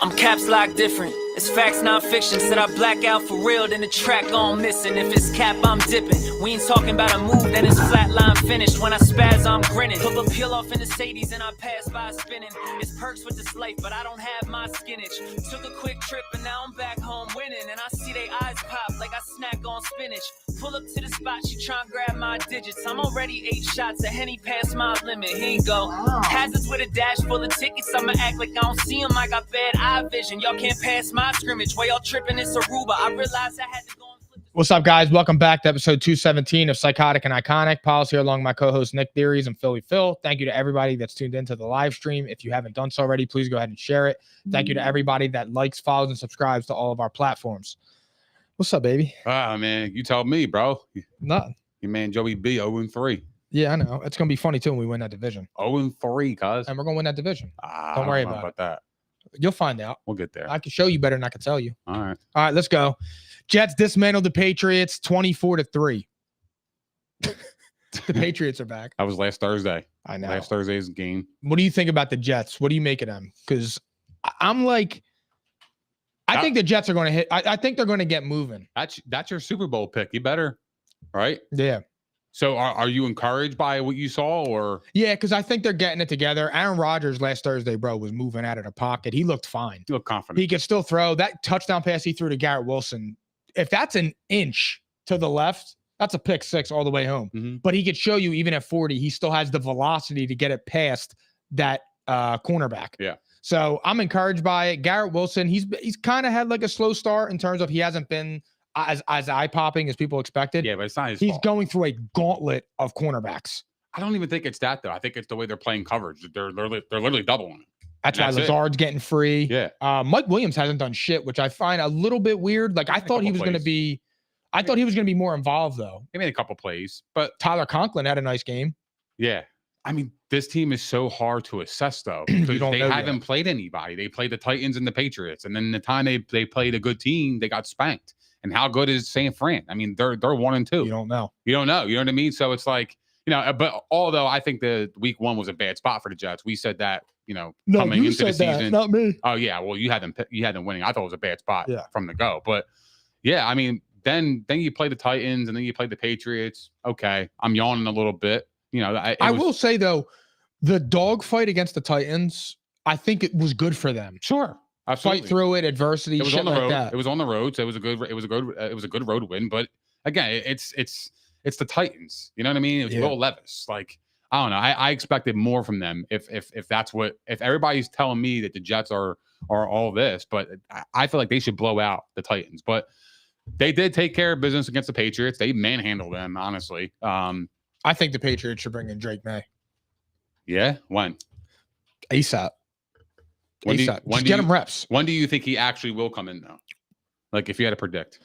I'm caps lock different. It's facts, not fiction. Said I black out for real, then the track gone missing. If it's cap, I'm dipping. We ain't talking about a move, then it's flatline finished. When I spaz, I'm grinning. Put a peel off in the Sadies and I pass by spinning. It's perks with this life, but I don't have my skinnage. Took a quick trip and now I'm back home winning. And I see they eyes pop like I snack on spinach. Pull up to the spot, she tryna grab my digits. I'm already 8 shots, a Henny past my limit. Here you go. Hazards with a dash full of tickets. I'ma act like I don't see them. I got bad eye vision. Y'all can't pass my scrimmage. While y'all tripping, it's Aruba. I realized I had to go and flip. What's up, guys? Welcome back to episode 217 of Psychotic and Iconic. Paul's here along with my co-host Nick Theories and Philly Phil. Thank you to everybody that's tuned into the live stream. If you haven't done so already, please go ahead and share it. Thank you to everybody that likes, follows, and subscribes to all of our platforms. What's up, baby? Ah, man, you told me, bro. Nothing. Your man Joey B 0-3. Yeah, I know. It's gonna be funny too when we win that division. 0-3, cuz. And we're gonna win that division. Don't worry know about that. You'll find out. We'll get there. I can show you better than I can tell you. All right. All right, let's go. Jets dismantled the Patriots 24-3. The Patriots are back. That was last Thursday. I know. Last Thursday's game. What do you think about the Jets? What do you make of them? Because I'm like, I think the Jets are going to hit. I think they're going to get moving. That's your Super Bowl pick. You better, right? Yeah. So are you encouraged by what you saw, or? Yeah, because I think they're getting it together. Aaron Rodgers last Thursday, bro, was moving out of the pocket. He looked fine. You look confident. He could still throw. That touchdown pass he threw to Garrett Wilson, if that's an inch to the left, that's a pick six all the way home. Mm-hmm. But he could show you, even at 40, he still has the velocity to get it past that cornerback. Yeah. So I'm encouraged by it. Garrett Wilson, he's kind of had like a slow start in terms of he hasn't been as eye-popping as people expected. Yeah, but it's not his He's fault. going through a gauntlet of cornerbacks. I don't even think it's that, though. I think it's the way they're playing coverage. They're literally doubling it. That's why That's Lazard's getting free. Yeah. Mike Williams hasn't done shit, which I find a little bit weird. Like I thought he was going to be, more involved though. They made a couple plays, but Tyler Conklin had a nice game. yeah. I mean, this team is so hard to assess, though, You because don't they know haven't yet. played anybody. They played the Titans and the Patriots, and then the time they played a good team, they got spanked. And how good is San Fran? I mean, they're 1-2. You don't know. You don't know. You know what I mean? So it's like, but although I think the week 1 was a bad spot for the Jets, we said that, coming into the season. Not me. Oh yeah, well you had them winning. I thought it was a bad spot Yeah. from the go, but yeah, I mean, then you play the Titans and then you play the Patriots. Okay, I'm yawning a little bit. I will say though, the dogfight against the Titans, I think it was good for them. Sure, absolutely. Fight through it, adversity, It was shit on the like road. that. It was on the road, so it was a good road win. But again, it's the Titans. You know what I mean? It was Yeah. Will Levis. Like, I don't know. I expected more from them. If everybody's telling me that the Jets are all this, but I feel like they should blow out the Titans. But they did take care of business against the Patriots. They manhandled them, honestly. I think the Patriots should bring in Drake May. Yeah. When? ASAP. When do you- ASAP. when Just do get you- him reps. When do you think he actually will come in, though? Like, if you had to predict.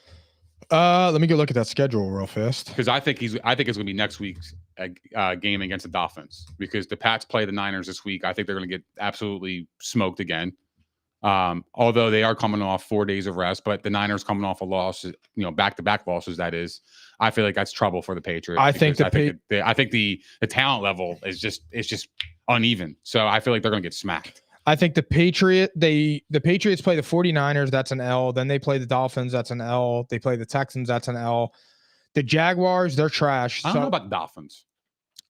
Let me go look at that schedule real fast. Because I think it's going to be next week's game against the Dolphins, because the Pats play the Niners this week. I think they're going to get absolutely smoked again. Although they are coming off 4 days of rest, but the Niners coming off a loss, back-to-back losses. That is, I feel like that's trouble for the Patriots. I think the talent level is just uneven. So I feel like they're going to get smacked. I think the Patriots play the 49ers, that's an L. Then they play the Dolphins, that's an L. They play the Texans, that's an L. The Jaguars, they're trash. I don't know about the Dolphins.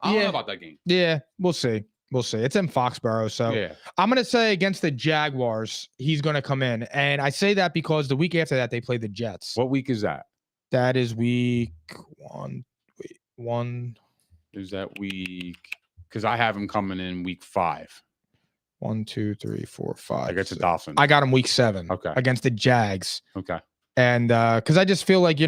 I don't know about that game. Yeah, we'll see. We'll see. It's in Foxborough. So Yeah. I'm going to say against the Jaguars, he's going to come in. And I say that because the week after that, they play the Jets. What week is that? That is week 1. Wait, 1. Is that week? Because I have him coming in week 5. 1, 2, 3, 4, 5. Against the Dolphins. I got him week 7. Okay. Against the Jags. Okay. And because I just feel like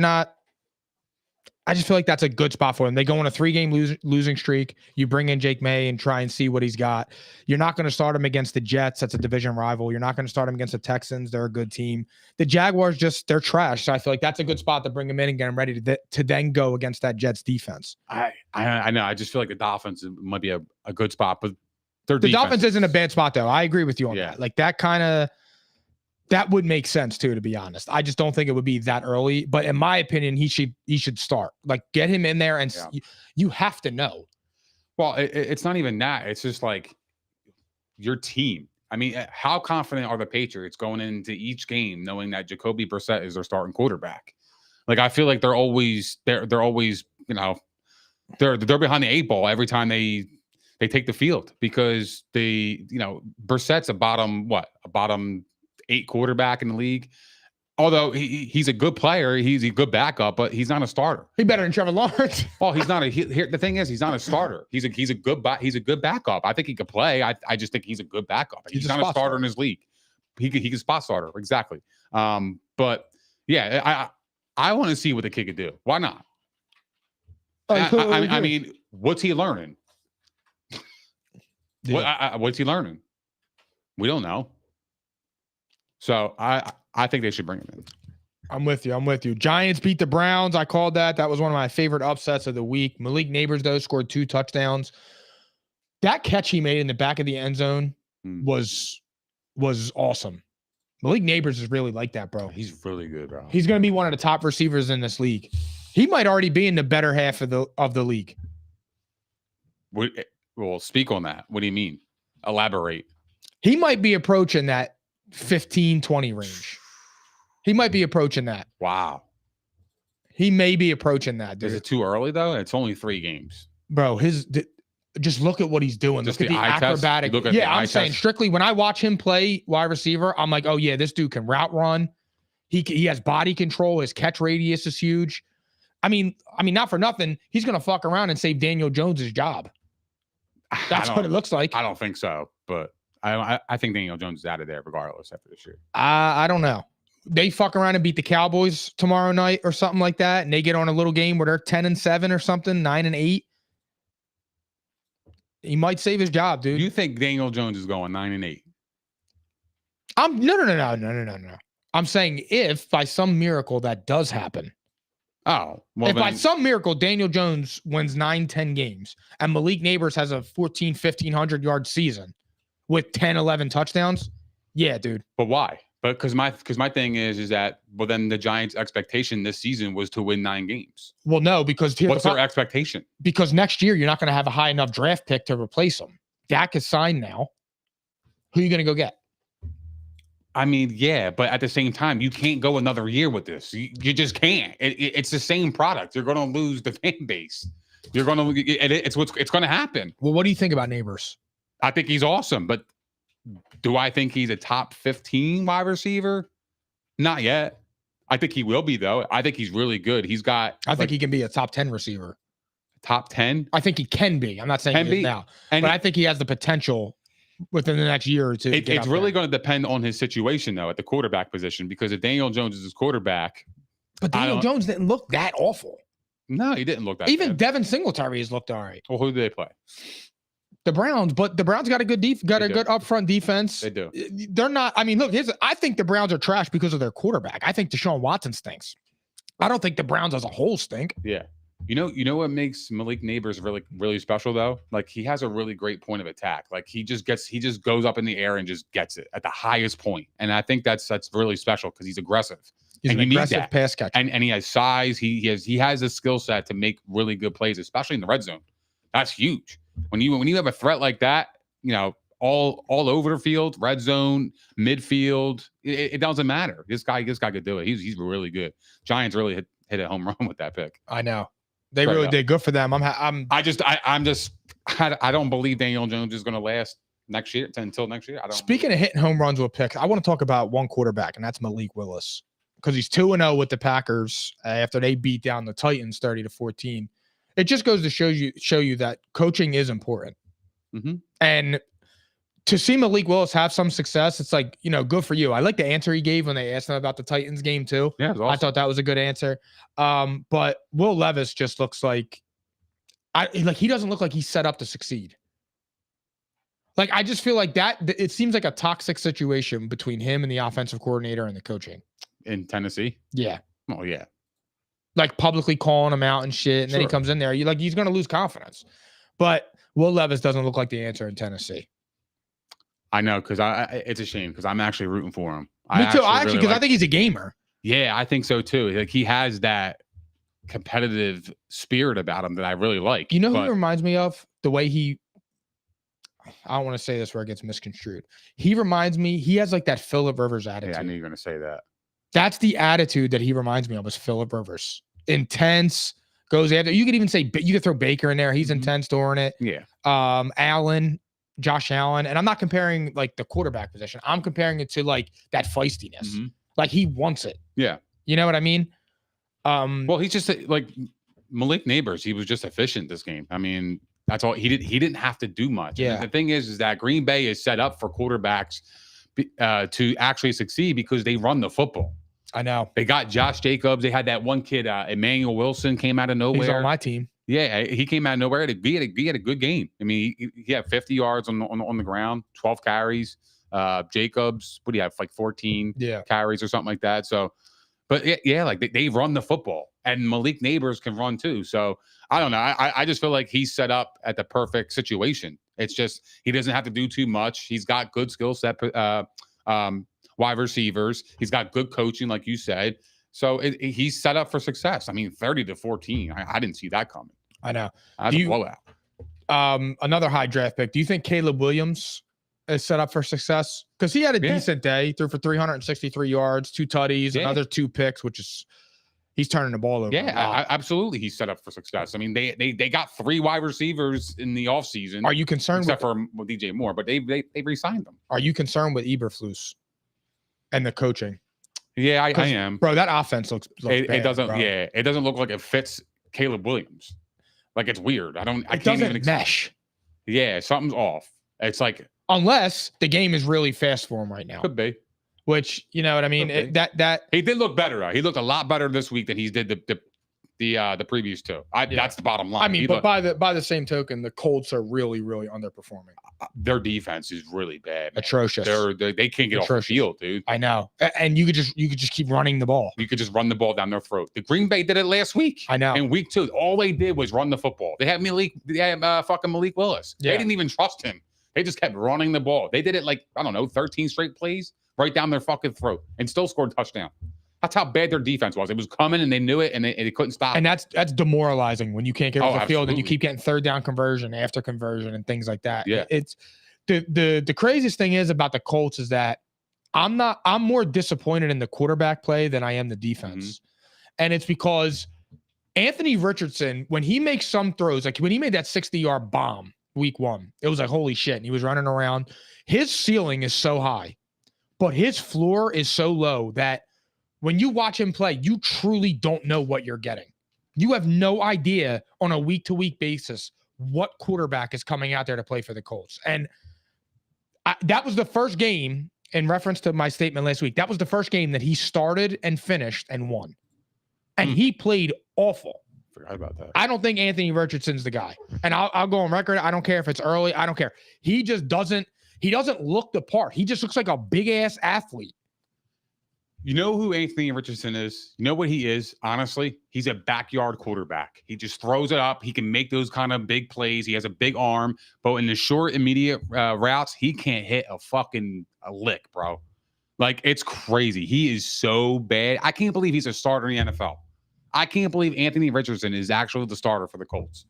I just feel like that's a good spot for him. They go on a 3-game losing streak. You bring in Jake May and try and see what he's got. You're not going to start him against the Jets. That's a division rival. You're not going to start him against the Texans. They're a good team. The Jaguars they're trash. So I feel like that's a good spot to bring him in and get him ready to then go against that Jets defense. I know. I just feel like the Dolphins might be a good spot, but The Dolphins isn't a bad spot though. I agree with you on Yeah. that. Like that would make sense too, to be honest. I just don't think it would be that early. But in my opinion, he should start. Like get him in there, and you have to know. Well, it's not even that. It's just like your team. I mean, how confident are the Patriots going into each game knowing that Jacoby Brissett is their starting quarterback? Like, I feel like they're always, you know, they're behind the 8 ball every time they take the field because Brissett's a bottom 8 quarterback in the league. Although he's a good player, he's a good backup, but he's not a starter. He better than Trevor Lawrence. Well, he's not the thing is he's not a starter. He's a good backup. I think he could play. I just think he's a good backup. He's not a starter in his league. He could spot starter exactly. But yeah, I want to see what the kid could do. Why not? I mean, what's he learning? Yeah. What's he learning? We don't know. So I think they should bring him in. I'm with you. Giants beat the Browns. I called that. That was one of my favorite upsets of the week. Malik Neighbors, though, scored 2 touchdowns. That catch he made in the back of the end zone was awesome. Malik Neighbors is really like that, bro. He's really good, bro. He's going to be one of the top receivers in this league. He might already be in the better half of the league. Well, speak on that. What do you mean? Elaborate. He might be approaching that 15-20 range. He might be approaching that. Wow. He may be approaching that, dude. Is it too early, though? It's only 3 games. Bro, just look at what he's doing. Just look at the acrobatic. I'm saying test. Strictly when I watch him play wide receiver, I'm like, oh, yeah, this dude can route run. He has body control. His catch radius is huge. I mean, not for nothing. He's going to fuck around and save Daniel Jones's job. That's what it looks like. I don't think so, but I think Daniel Jones is out of there regardless after this year. I don't know. They fuck around and beat the Cowboys tomorrow night or something like that, and they get on a little game where they're 10-7 or something, 9-8. He might save his job, dude. You think Daniel Jones is going 9-8? No. I'm saying if by some miracle that does happen. Oh, well, if by some miracle Daniel Jones wins 9-10 games and Malik Neighbors has a 1,500 yard season with 10-11 touchdowns, yeah, dude. But why? But because my thing is that then the Giants' expectation this season was to win 9 games. Well, no, because what's their expectation? Because next year you're not going to have a high enough draft pick to replace him. Dak is signed now. Who are you going to go get? I mean, yeah, but at the same time, you can't go another year with this. You just can't. It's the same product. You're going to lose the fan base. You're going to. It's going to happen. Well, what do you think about Neighbors? I think he's awesome, but do I think he's a top 15 wide receiver? Not yet. I think he will be though. I think he's really good. He's got. I think he can be a top 10 receiver. Top 10? I think he can be. I'm not saying he is now, but I think he has the potential within the next year or two. It's really going to depend on his situation, though, at the quarterback position, because if Daniel Jones is his quarterback. But Daniel Jones didn't look that awful. No, he didn't look that Even bad. Devin Singletary has looked all right. Well, who do they play? The Browns, but the Browns got a good good upfront defense. They do. They're not. I mean, look, I think the Browns are trash because of their quarterback. I think Deshaun Watson stinks. I don't think the Browns as a whole stink. Yeah. You know what makes Malik Neighbors really, really special though? Like he has a really great point of attack. Like he just goes up in the air and just gets it at the highest point. And I think that's really special because he's aggressive. He's an aggressive pass catcher. And he has size. He has a skill set to make really good plays, especially in the red zone. That's huge. When you have a threat like that, all over the field, red zone, midfield, it doesn't matter. This guy could do it. He's really good. Giants really hit a home run with that pick. I know. They really did. Good for them. I don't believe Daniel Jones is going to last next year until next year. Speaking of hitting home runs with picks, I want to talk about one quarterback, and that's Malik Willis, because he's 2-0 with the Packers after they beat down the Titans 30-14. It just goes to show you that coaching is important. Mm-hmm. And to see Malik Willis have some success, it's like, good for you. I like the answer he gave when they asked him about the Titans game too. Yeah, awesome. I thought that was a good answer. But Will Levis just looks like he doesn't look like he's set up to succeed. Like, I just feel like it seems like a toxic situation between him and the offensive coordinator and the coaching. In Tennessee? Yeah. Oh, yeah. Like publicly calling him out and shit. And then he comes in there. He's going to lose confidence. But Will Levis doesn't look like the answer in Tennessee. I know, because it's a shame because I'm actually rooting for him. Me too. I think he's a gamer. Yeah, I think so too. Like he has that competitive spirit about him that I really like. Who he reminds me of? The way he I don't want to say this where it gets misconstrued. He reminds me, he has like that Phillip Rivers attitude. Yeah, I knew you were going to say that. That's the attitude that he reminds me of, is Phillip Rivers. Intense, goes after. You could even say, you could throw Baker in there. He's intense during it. Yeah. Josh Allen. And I'm not comparing like the quarterback position. I'm comparing it to like that feistiness. Like he wants it. Yeah. You know what I mean? Well, he's just like Malik Neighbors. He was just efficient this game. I mean, that's all he did. He didn't have to do much. Yeah. And the thing is that Green Bay is set up for quarterbacks to actually succeed because they run the football. I know. They got Josh Jacobs. They had that one kid, Emmanuel Wilson, came out of nowhere. He's on my team. Yeah, he came out of nowhere. He had a good game. I mean, he had 50 yards on the ground, 12 carries. Jacobs, what do you have, like 14 carries or something like that? So, but yeah, like they run the football, and Malik Neighbors can run too. So I don't know. I just feel like he's set up at the perfect situation. It's just he doesn't have to do too much. He's got good skill set, wide receivers. He's got good coaching, like you said. So he's set up for success. I mean, 30-14. I didn't see that coming. I know. That's a blowout. Another high draft pick. Do you think Caleb Williams is set up for success? Because he had a decent day, threw for 363 yards, 2 tutties, another 2 picks, which is he's turning the ball over. Yeah, absolutely. He's set up for success. I mean, they got 3 wide receivers in the offseason. Are you concerned except for DJ Moore, but they re-signed them. Are you concerned with Eberflus and the coaching? Yeah, I am. Bro, that offense looks bad, it doesn't. bro. Yeah, it doesn't look like it fits Caleb Williams. Like it's weird. I can't doesn't even mesh. Yeah, something's off. It's like unless the game is really fast for him right now. Could be. Which, you know what I mean? That he did look better. Though. He looked a lot better this week than he did the previous 2. That's the bottom line. I mean, but by the same token, the Colts are really, really underperforming. Their defense is really bad. Man. Atrocious. They can't get off the field, dude. I know. And you could just keep running the ball. You could just run the ball down their throat. The Green Bay did it last week. I know. In week 2, all they did was run the football. They had fucking Malik Willis. Yeah. They didn't even trust him. They just kept running the ball. They did it like, I don't know, 13 straight plays right down their fucking throat and still scored a touchdown. That's how bad their defense was. It was coming and they knew it and they couldn't stop. And that's demoralizing when you can't get off the field and you keep getting 3rd down conversion after conversion and things like that. Yeah. It's the craziest thing is about the Colts is that I'm more disappointed in the quarterback play than I am the defense. And it's because Anthony Richardson, when he makes some throws, like when he made that 60-yard bomb week 1, it was like, holy shit. And he was running around. His ceiling is so high, but his floor is so low that when you watch him play, you truly don't know what you're getting. You have no idea on a week-to-week basis what quarterback is coming out there to play for the Colts. And that was the first game, in reference to my statement last week, that was the first game that he started and finished and won. And he played awful. Forgot about that. I don't think Anthony Richardson's the guy. And I'll go on record. I don't care if it's early. I don't care. He just doesn't look the part. He just looks like a big-ass athlete. You know who Anthony Richardson is? You know what he is? Honestly, he's a backyard quarterback. He just throws it up. He can make those kind of big plays. He has a big arm, but in the short, immediate routes, he can't hit a lick, bro. Like, it's crazy. He is so bad. I can't believe he's a starter in the NFL. I can't believe Anthony Richardson is actually the starter for the Colts.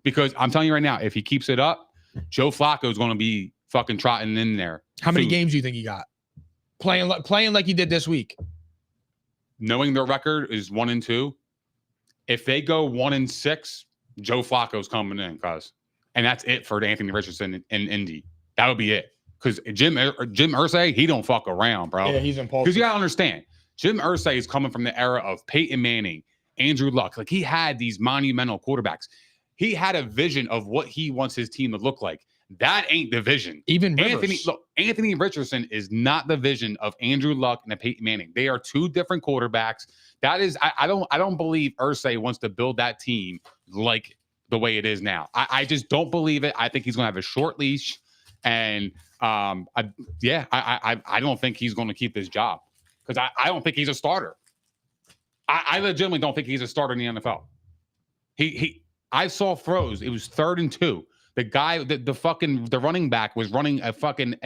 Because I'm telling you right now, if he keeps it up, Joe Flacco is going to be fucking trotting in there. How many games do you think he got? Playing like he did this week. Knowing their record is 1-2. If they go 1-6, Joe Flacco's coming in, and that's it for Anthony Richardson in Indy. That would be it. Because Jim Irsay, he don't fuck around, bro. Yeah, he's impulsive. Because you gotta understand, Jim Irsay is coming from the era of Peyton Manning, Andrew Luck. Like, he had these monumental quarterbacks. He had a vision of what he wants his team to look like. That ain't the vision. Even Rivers. Anthony Richardson is not the vision of Andrew Luck and Peyton Manning. They are 2 different quarterbacks. That is, I don't believe Irsay wants to build that team like the way it is now. I just don't believe it. I think he's going to have a short leash, and I don't think he's going to keep this job because I don't think he's a starter. I legitimately don't think he's a starter in the NFL. I saw throws. It was 3rd and 2. The guy, the running back was running a fucking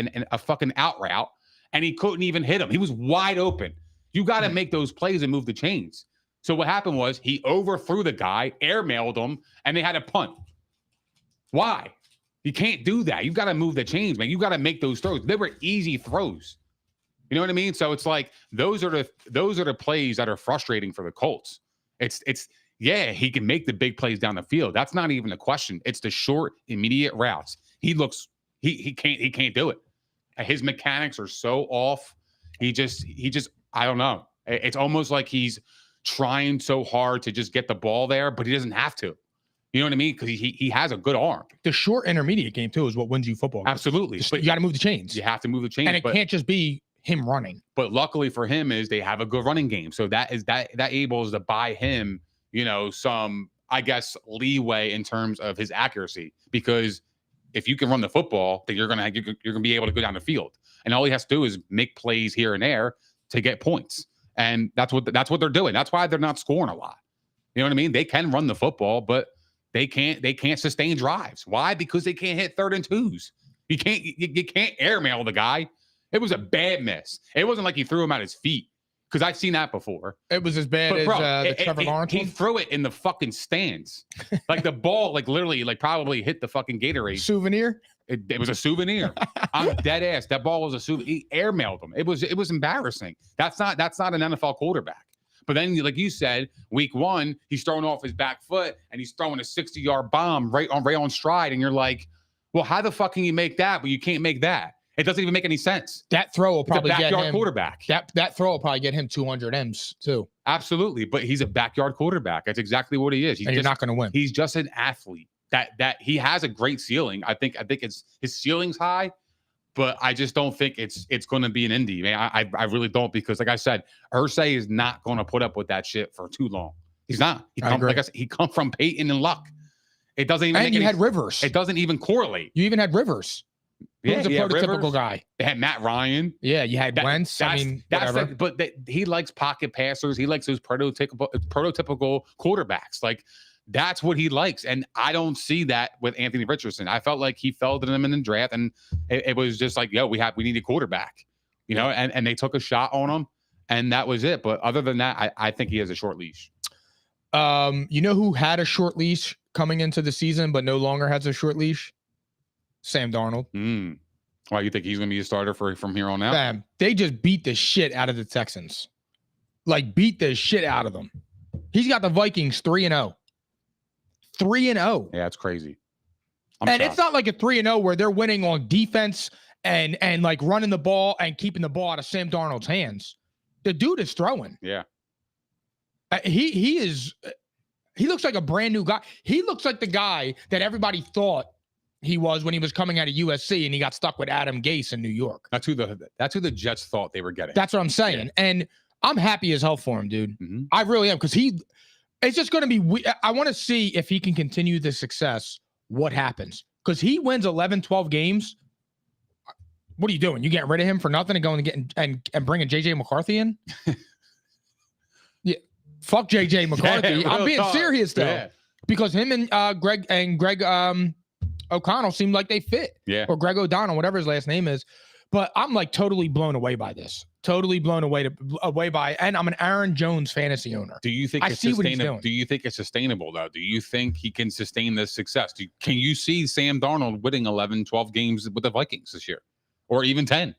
out route, and he couldn't even hit him. He was wide open. You got to make those plays and move the chains. So what happened was he overthrew the guy, airmailed him, and they had a punt. Why? You can't do that. You've got to move the chains, man. You got to make those throws. They were easy throws. You know what I mean? So it's like those are the plays that are frustrating for the Colts. It's yeah, he can make the big plays down the field. That's not even a question. It's the short, immediate routes. He can't do it. His mechanics are so off. He just I don't know. It's almost like he's trying so hard to just get the ball there, but he doesn't have to. You know what I mean? Because he has a good arm. The short intermediate game too is what wins you football games. Absolutely. But you got to move the chains. You have to move the chains. And it can't just be him running. But luckily for him is they have a good running game. So that able to buy him, some, I guess, leeway in terms of his accuracy. Because if you can run the football, then you're gonna be able to go down the field. And all he has to do is make plays here and there to get points. And that's what they're doing. That's why they're not scoring a lot. You know what I mean? They can run the football, but they can't sustain drives. Why? Because they can't hit 3rd and 2s. You can't airmail the guy. It was a bad miss. It wasn't like he threw him at his feet, because I've seen that before. It was as bad as the Trevor Lawrence He one? threw it in the fucking stands. Like the ball, literally, probably hit the fucking Gatorade. Souvenir? It was a souvenir. I'm dead ass. That ball was a souvenir. He airmailed him. It was embarrassing. That's not an NFL quarterback. But then, like you said, week 1, he's throwing off his back foot and he's throwing a 60-yard bomb right on stride. And you're like, well, how the fuck can you make that, but you can't make that? It doesn't even make any sense. That throw will probably get him quarterback. That throw will probably get him 200 M's too. Absolutely, but he's a backyard quarterback. That's exactly what he is. You're not going to win. He's just an athlete. That he has a great ceiling. I think it's his ceiling's high, but I just don't think it's going to be an Indy, man. I really don't, because like I said, Irsay is not going to put up with that shit for too long. He's not. Like I said, he come from Peyton and Luck. It doesn't even. And you had Rivers. It doesn't even correlate. You even had Rivers. He was a prototypical Rivers. Guy. They had Matt Ryan. Yeah, you had Wentz. He likes pocket passers. He likes those prototypical quarterbacks. Like, that's what he likes. And I don't see that with Anthony Richardson. I felt like he fell to them in the draft, and it was just like, yo, we need a quarterback, and they took a shot on him, and that was it. But other than that, I think he has a short leash. You know who had a short leash coming into the season, but no longer has a short leash? Sam Darnold. Why, you think he's going to be a starter from here on out? They just beat the shit out of the Texans. Like, beat the shit out of them. He's got the Vikings 3-0. 3-0. Yeah, it's crazy. And shocked. It's not like a 3-0 where they're winning on defense and like running the ball and keeping the ball out of Sam Darnold's hands. The dude is throwing. Yeah. He looks like a brand new guy. He looks like the guy that everybody thought he was when he was coming out of USC and he got stuck with Adam Gase in New York. That's who the Jets thought they were getting. That's what I'm saying. Yeah. And I'm happy as hell for him, dude. Mm-hmm. I really am, because it's just going to be, I want to see if he can continue the success, what happens. Because he wins 11, 12 games. What are you doing? You getting rid of him for nothing and going to get and bringing JJ McCarthy in? Yeah. Fuck JJ McCarthy. Yeah, I'm being serious though. Yeah. Because him and Greg O'Connell seemed like they fit. Yeah. Or Greg O'Donnell, whatever his last name is. But I'm like totally blown away by this. Totally blown away by, and I'm an Aaron Jones fantasy owner. Do you think I see what he's doing? Do you think it's sustainable though? Do you think he can sustain this success? Can you see Sam Darnold winning 11, 12 games with the Vikings this year? Or even 10?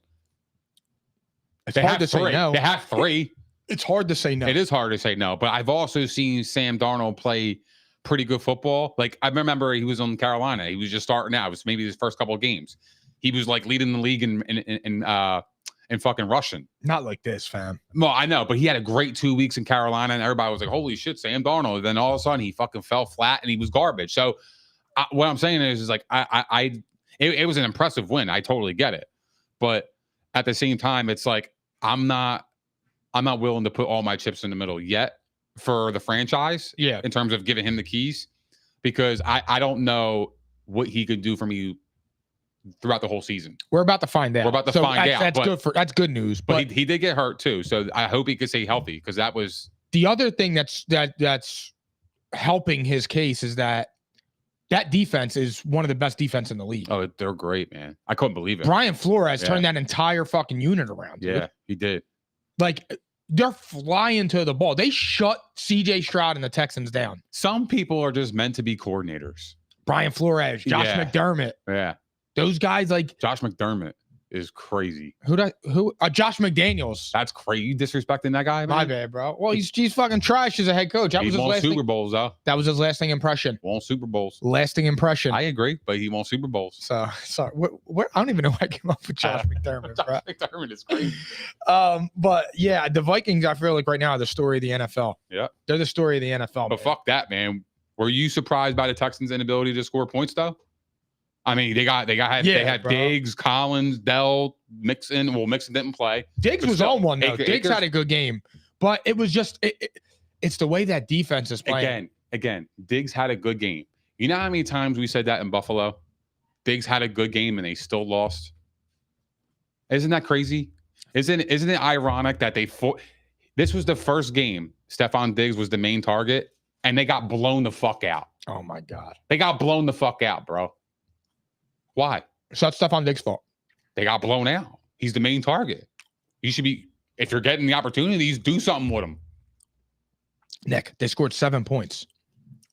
It's hard to say no. They have 3. It's hard to say no. It is hard to say no, but I've also seen Sam Darnold play pretty good football. Like, I remember he was on Carolina. He was just starting out. It was maybe his first couple of games. He was like leading the league in fucking rushing. Not like this, fam. Well, I know, but he had a great 2 weeks in Carolina, and everybody was like, holy shit, Sam Darnold. And then all of a sudden he fucking fell flat and he was garbage. So what I'm saying is like, it was an impressive win. I totally get it. But at the same time, it's like, I'm not willing to put all my chips in the middle yet for the franchise. Yeah. In terms of giving him the keys, because I don't know what he could do for me throughout the whole season. We're about to find out. That's good news. But he did get hurt too. So I hope he could stay healthy, because that was the other thing that's helping his case is that defense is one of the best defense in the league. Oh, they're great, man. I couldn't believe it. Brian Flores turned that entire fucking unit around. Dude. Yeah, he did. Like, they're flying to the ball. They shut CJ Stroud and the Texans down. Some people are just meant to be coordinators. Brian Flores, Josh McDermott. Yeah. Those guys like Josh McDermott is crazy. Josh McDaniels. That's crazy. You disrespecting that guy, man? My bad, bro. Well, he's fucking trash as a head coach. That He was his won last Super Bowls, though. That was his lasting impression. Won Super Bowls. Lasting impression. I agree, but he won Super Bowls. So sorry. What I don't even know why I came up with Josh McDermott, bro. Josh McDermott is crazy. But yeah, the Vikings, I feel like right now are the story of the NFL. Yeah. They're the story of the NFL. But fuck that, man. Were you surprised by the Texans' inability to score points, though? I mean, they had bro. Diggs, Collins, Dell, Mixon. Well, Mixon didn't play. Diggs was on one though. Diggs had a good game, but it was just it's the way that defense is playing. Again, Diggs had a good game. You know how many times we said that in Buffalo? Diggs had a good game and they still lost. Isn't that crazy? Isn't it ironic that this was the first game Stephon Diggs was the main target and they got blown the fuck out. Oh my God. They got blown the fuck out, bro. Why? So that's Stephon Diggs' fault. They got blown out. He's the main target. You should be, if you're getting the opportunities, do something with him. Nick, they scored 7 points.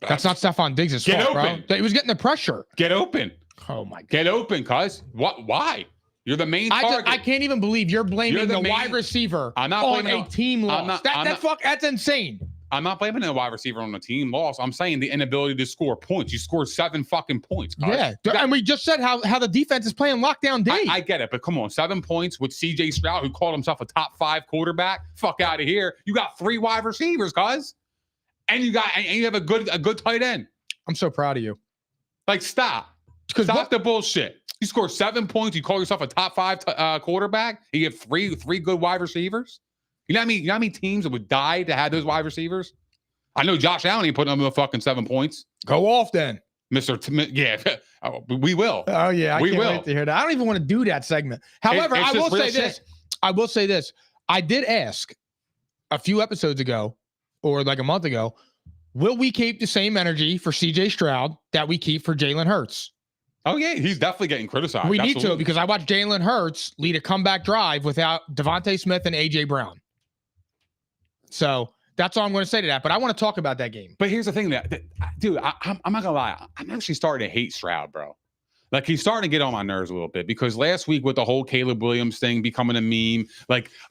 That's not Stephon Diggs' fault, bro. He was getting the pressure. Get open. Oh my God. Get open, cuz. What? Why? You're the main target. I can't even believe you're blaming the wide receiver on a team loss. That's insane. I'm not blaming the wide receiver on the team loss. I'm saying the inability to score points. You scored 7 fucking points, cuz. Yeah. And we just said how the defense is playing lockdown D. I get it, but come on, 7 points with CJ Stroud, who called himself a top 5 quarterback. Fuck out of here. You got 3 wide receivers, cuz. And you have a good tight end. I'm so proud of you. Like, stop the bullshit. You score 7 points. You call yourself a top 5 quarterback. You have three good wide receivers. You know how many teams that would die to have those wide receivers? I know Josh Allen ain't putting up the fucking 7 points. Go off then, Yeah, we will. Oh yeah, I can't wait to hear that. I don't even want to do that segment. However, I will say this. I did ask a few episodes ago, or like a month ago, will we keep the same energy for CJ Stroud that we keep for Jalen Hurts? Oh, yeah, he's definitely getting criticized. We need to, because I watched Jalen Hurts lead a comeback drive without Devontae Smith and A.J. Brown. So that's all I'm going to say to that. But I want to talk about that game. But here's the thing, dude, I'm not going to lie. I'm actually starting to hate Stroud, bro. Like, he's starting to get on my nerves a little bit, because last week with the whole Caleb Williams thing becoming a meme,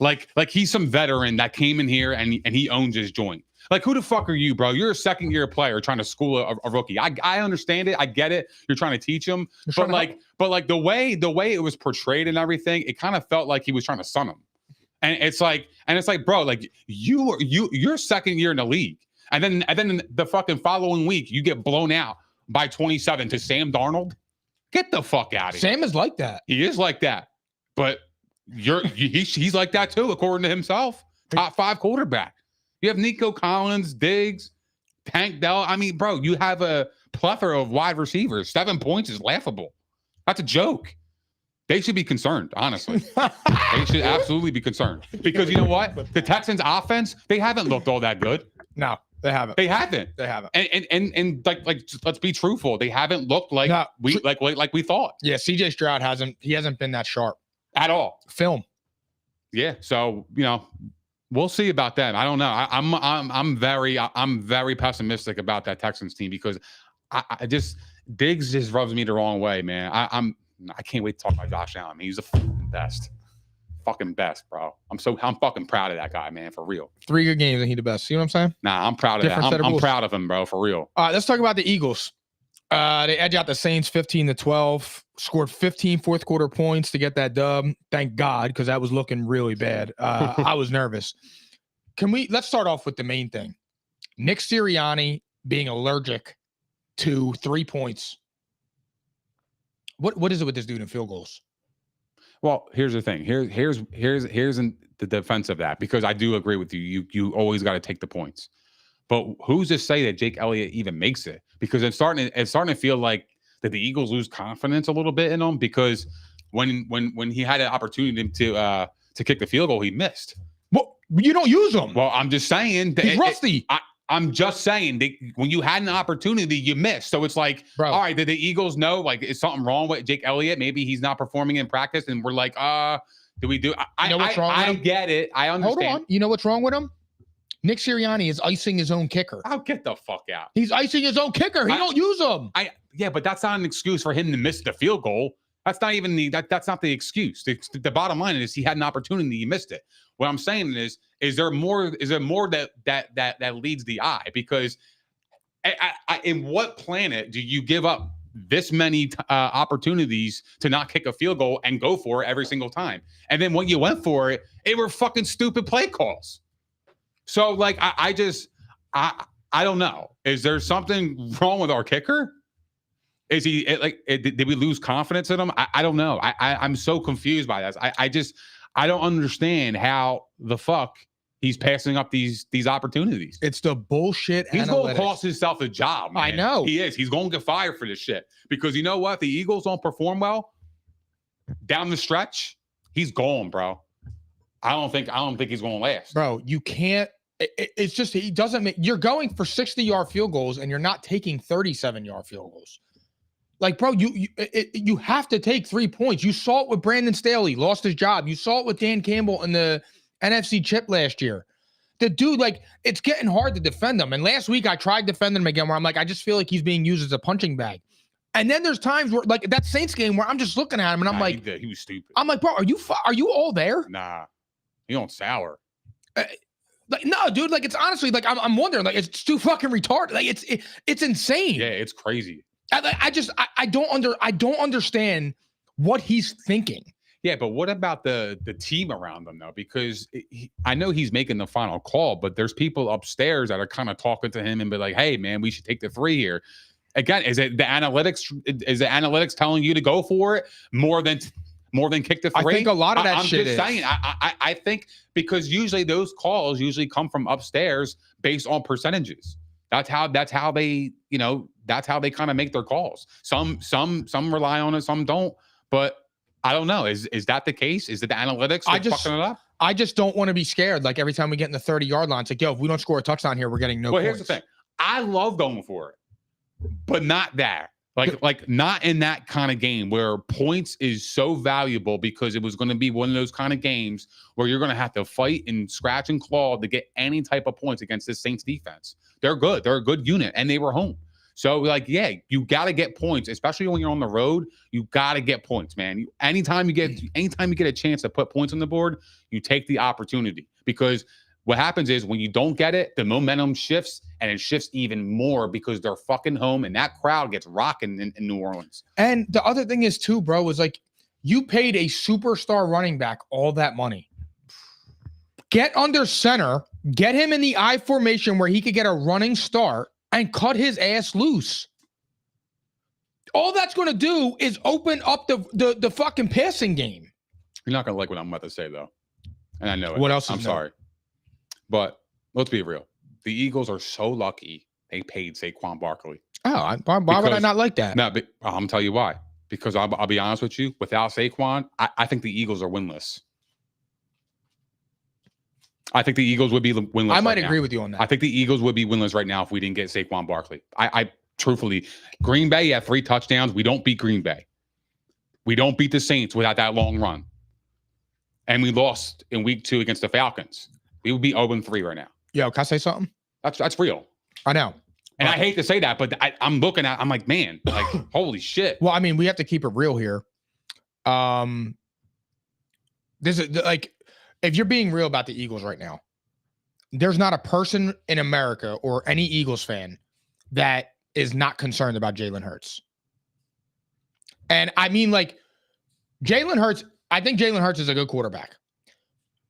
like he's some veteran that came in here and he owns his joint. Like, who the fuck are you, bro? You're a second-year player trying to school a rookie. I understand it. I get it. You're trying to teach him. But the way it was portrayed and everything, it kind of felt like he was trying to son him. And it's like, bro, like you're second year in the league. And then the fucking following week, you get blown out by 27 to Sam Darnold. Get the fuck out of here. Sam is like that. He is like that. But he's like that too, according to himself. Top 5 quarterback. You have Nico Collins, Diggs, Tank Dell. I mean, bro, you have a plethora of wide receivers. 7 points is laughable. That's a joke. They should be concerned, honestly. They should absolutely be concerned. Because you know what? The Texans' offense, they haven't looked all that good. No, they haven't. They haven't. And like let's be truthful. They haven't looked like we thought. Yeah, CJ Stroud hasn't been that sharp at all. Film. Yeah. So, we'll see about that. I don't know. I'm very pessimistic about that Texans team, because Diggs just rubs me the wrong way, man. I can't wait to talk about Josh Allen. He's the fucking best, bro. I'm fucking proud of that guy, man, for real. 3 good games and he the best. See what I'm saying? Nah, I'm proud of that. I'm proud of him, bro, for real. All right, let's talk about the Eagles. They edge out the Saints 15-12. Scored 15 fourth quarter points to get that dub. Thank God, because that was looking really bad. I was nervous. Let's start off with the main thing. Nick Sirianni being allergic to 3 points. What is it with this dude in field goals? Well, here's the thing. Here's in the defense of that, because I do agree with you. You always got to take the points. But who's to say that Jake Elliott even makes it? Because it's starting to feel like that the Eagles lose confidence a little bit in him, because when he had an opportunity to kick the field goal, he missed. Well, you don't use him. Well, I'm just saying he's rusty. I'm just saying that when you had an opportunity, you missed. So it's like, bro, all right, did the Eagles know, like, is something wrong with Jake Elliott? Maybe he's not performing in practice, and we're like, do we do? I get it. I understand. Hold on. You know what's wrong with him? Nick Sirianni is icing his own kicker. I'll get the fuck out. He's icing his own kicker. He don't use him. Yeah, but that's not an excuse for him to miss the field goal. That's not even that's not the excuse. The bottom line is he had an opportunity, he missed it. What I'm saying is there more that leads the eye? Because in what planet do you give up this many opportunities to not kick a field goal and go for it every single time? And then when you went for it, it were fucking stupid play calls. So like I don't know. Is there something wrong with our kicker? Is he did we lose confidence in him? I don't know. I'm so confused by this. I don't understand how the fuck he's passing up these opportunities. It's the bullshit. He's going to cost himself a job, man. I know. He is. He's going to get fired for this shit. Because you know what? The Eagles don't perform well down the stretch. He's gone, bro. I don't think he's going to last. Bro, you can't. It's just he doesn't make. You're going for 60-yard field goals and you're not taking 37-yard field goals. Like, bro, you have to take 3 points. You saw it with Brandon Staley, lost his job. You saw it with Dan Campbell in the NFC Chip last year. The dude, like, it's getting hard to defend him. And last week I tried defending him again where I'm like, I just feel like he's being used as a punching bag. And then there's times where, like, that Saints game where I'm just looking at him and I'm like, he was stupid. I'm like, bro, are you all there? Nah, he on sour. Like, no, dude, like, it's honestly like I'm wondering, like, it's too fucking retarded. Like, it's insane. Yeah, it's crazy. I don't understand what he's thinking. Yeah, but what about the team around him though? Because I know he's making the final call, but there's people upstairs that are kind of talking to him and be like, "Hey, man, we should take the 3 here." Again, is it the analytics? Is the analytics telling you to go for it more than kick the 3? I think a lot of that I'm shit just saying. I think because usually those calls come from upstairs based on percentages. That's how they that's how they kind of make their calls. Some rely on it, some don't. But I don't know. Is that the case? Is it the analytics fucking it up? I just don't want to be scared. Like, every time we get in the 30-yard line, it's like, yo, if we don't score a touchdown here, we're getting no points. Here's the thing. I love going for it, but not that. Like not in that kind of game where points is so valuable, because it was going to be one of those kind of games where you're going to have to fight and scratch and claw to get any type of points against this Saints defense. They're good. They're a good unit, and they were home. So, like, yeah, you got to get points, especially when you're on the road. You got to get points, man. Anytime you get a chance to put points on the board, you take the opportunity, because what happens is when you don't get it, the momentum shifts, and it shifts even more because they're fucking home, and that crowd gets rocking in New Orleans. And the other thing is too, bro, is like, you paid a superstar running back all that money. Get under center, get him in the I formation where he could get a running start, and cut his ass loose. All that's going to do is open up the fucking passing game. You're not going to like what I'm about to say, though. And I know it. What else? I'm sorry. But let's be real. The Eagles are so lucky they paid Saquon Barkley. Oh, why would I not like that? No, but I'm going to tell you why. Because I'll be honest with you. Without Saquon, I think the Eagles are winless. I think the Eagles would be winless. I might agree with you on that. I think the Eagles would be winless right now if we didn't get Saquon Barkley. I truthfully, Green Bay had 3 touchdowns. We don't beat Green Bay. We don't beat the Saints without that long run. And we lost in week 2 against the Falcons. We would be 0-3 right now. Yo, can I say something? That's real. I know. And I hate to say that, but I'm like, man, like, holy shit. Well, I mean, we have to keep it real here. This is like, if you're being real about the Eagles right now, there's not a person in America or any Eagles fan that is not concerned about Jalen Hurts. And I mean, like, Jalen Hurts, I think Jalen Hurts is a good quarterback.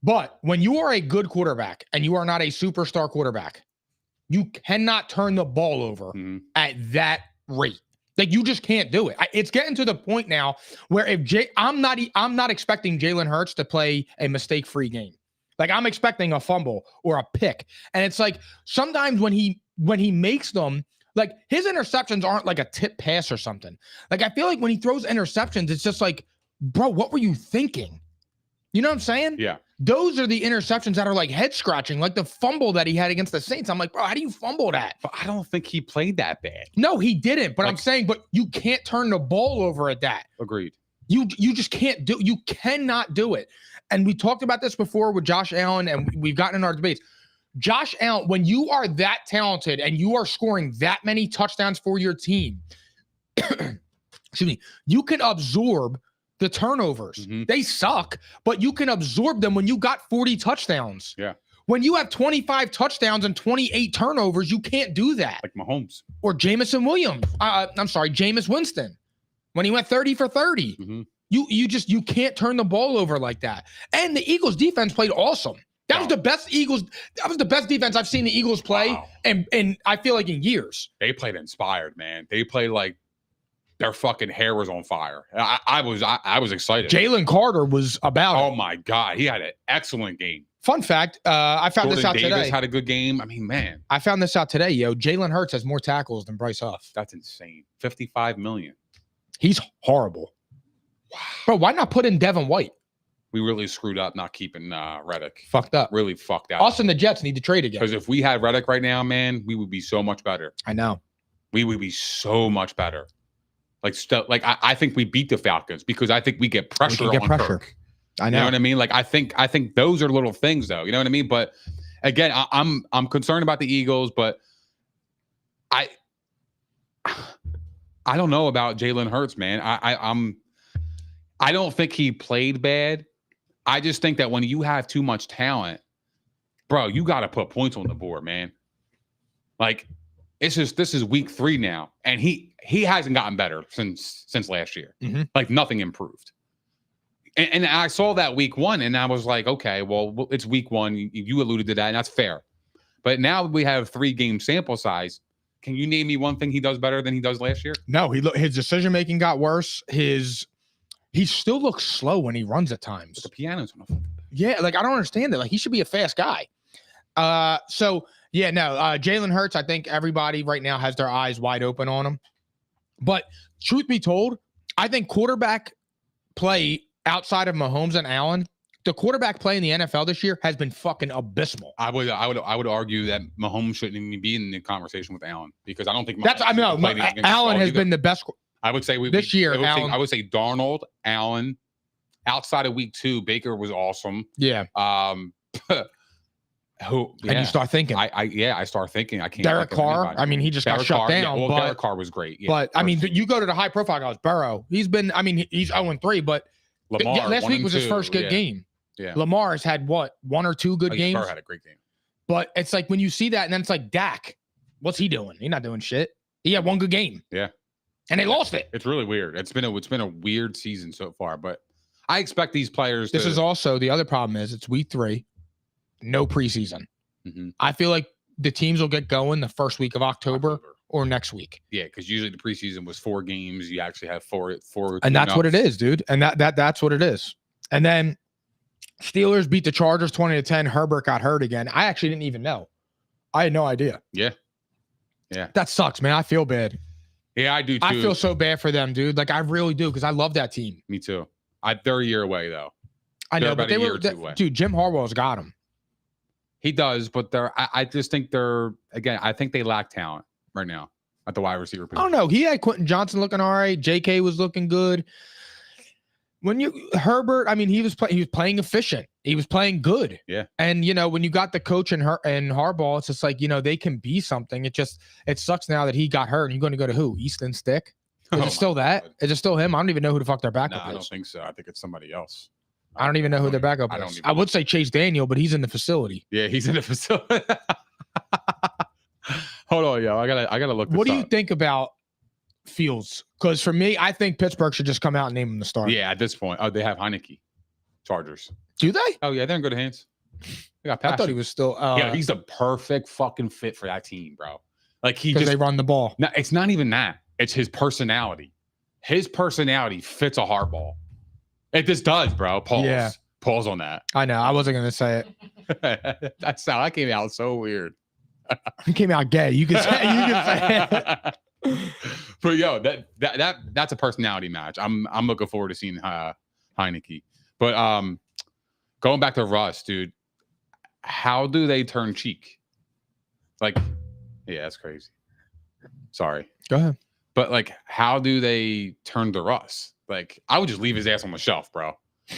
But when you are a good quarterback and you are not a superstar quarterback, you cannot turn the ball over at that rate. Like, you just can't do it. It's getting to the point now where I'm not expecting Jalen Hurts to play a mistake-free game. Like, I'm expecting a fumble or a pick. And it's like, sometimes when he makes them, like, his interceptions aren't like a tip pass or something. Like, I feel like when he throws interceptions, it's just like, bro, what were you thinking? You know what I'm saying? Yeah. Those are the interceptions that are like head scratching, like the fumble that he had against the Saints. I'm like, bro, how do you fumble that? But I don't think he played that bad. No, he didn't. But Like, I'm saying, but you can't turn the ball over at that. Agreed. You just can't do. You cannot do it. And we talked about this before with Josh Allen, and we've gotten in our debates. Josh Allen, when you are that talented and you are scoring that many touchdowns for your team, excuse me, you can absorb the turnovers. They suck, but you can absorb them when you got 40 touchdowns. Yeah. When you have 25 touchdowns and 28 turnovers, you can't do that. Like Mahomes. Or Jameson Williams. Jameis Winston. When he went 30 for 30. You can't turn the ball over like that. And the Eagles defense played awesome. That was the best defense I've seen the Eagles play and I feel like in years. They played inspired, man. They played like their fucking hair was on fire. I was excited. Jalen Carter was about Oh my God. He had an excellent game. Fun fact, I found this out Davis today. had a good game. I mean, man. I found this out today, yo. Jalen Hurts has more tackles than Bryce Huff. That's insane. $55 million. He's horrible. Wow. Bro, why not put in Devin White? We really screwed up not keeping Reddick. Fucked up. Really fucked out. Us and the Jets need to trade again. Because if we had Reddick right now, man, we would be so much better. I know. We would be so much better. I think we beat the Falcons because I think we get pressure on Kirk. I know. You know what I mean? Like I think those are little things though. You know what I mean? But again, I'm concerned about the Eagles, but I don't know about Jalen Hurts, man. I don't think he played bad. I just think that when you have too much talent, bro, you got to put points on the board, man. Like this is week 3 now, and he hasn't gotten better since last year. Like nothing improved. And I saw that week 1, and I was like, okay, well, it's week 1. You alluded to that, and that's fair. But now we have 3-game sample size. Can you name me one thing he does better than he does last year? No, his decision making got worse. He still looks slow when he runs at times. But the piano's on the phone. Yeah, like I don't understand that. Like he should be a fast guy. Jalen Hurts, I think everybody right now has their eyes wide open on him. But truth be told, I think quarterback play outside of Mahomes and Allen, the quarterback play in the NFL this year has been fucking abysmal. I would argue that Mahomes shouldn't even be in the conversation with Allen because I don't think Allen has been the best. I would say this year. I would say Darnold, Allen. Outside of week 2, Baker was awesome. Yeah. And you start thinking. I start thinking. I can't. Derek Carr. I mean, he just got shut down. Yeah, Derek Carr was great. Yeah, but I mean, you go to the high profile guys. Burrow. He's 0-3, but Lamar, last week was his first good game. Yeah. Lamar has had what, 1 or 2 good games. Burrow had a great game. But it's like when you see that, and then it's like Dak. What's he doing? He's not doing shit. He had 1 good game. Yeah. And they lost it. It's really weird. It's been a weird season so far, but I expect these players. This is also the other problem is it's week 3, no preseason. I feel like the teams will get going the first week of October or next week. Yeah, because usually the preseason was 4 games. You actually have four. And that's what it is, dude. And that's what it is. And then Steelers beat the Chargers 20-10. Herbert got hurt again. I actually didn't even know. I had no idea. Yeah. That sucks, man. I feel bad. Yeah, I do too. I feel so bad for them, dude. Like I really do because I love that team. Me too. They're a year away though. I know, but they were dude. Jim Harbaugh's got them. He does, but I just think I think they lack talent right now at the wide receiver position. I don't know. He had Quentin Johnson looking all right. JK was looking good. Herbert, I mean, he was playing efficient. He was playing good. Yeah. And when you got the coach and Harbaugh, it's just like, they can be something. It sucks now that he got hurt. And you're going to go to who? Easton Stick? Is it still that? Is it still him? I don't even know who the fuck their backup is. I don't think so. I think it's somebody else. I don't even know who their backup is. I would say Chase Daniel, but he's in the facility. Yeah, he's in the facility. Hold on, yo. I gotta look this What do up. you think about Fields? Because for me, I think Pittsburgh should just come out and name him the starter. Yeah, at this point. Oh, they have Heineke. Chargers. Do they? Oh, yeah, they're in good hands. They got I thought he was still. Yeah, he's a perfect fucking fit for that team, bro. Like because they run the ball. No, it's not even that. It's his personality. His personality fits a Harbaugh. It just does, bro. Pause. Yeah. Pause on that. I know. I wasn't gonna say it. That came out so weird. It came out gay. You can say it. But yo, that's a personality match. I'm looking forward to seeing Heineke. But going back to Russ, dude, how do they turn cheek? Like, yeah, that's crazy. Sorry. Go ahead. But like, how do they turn to Russ? Like, I would just leave his ass on the shelf, bro.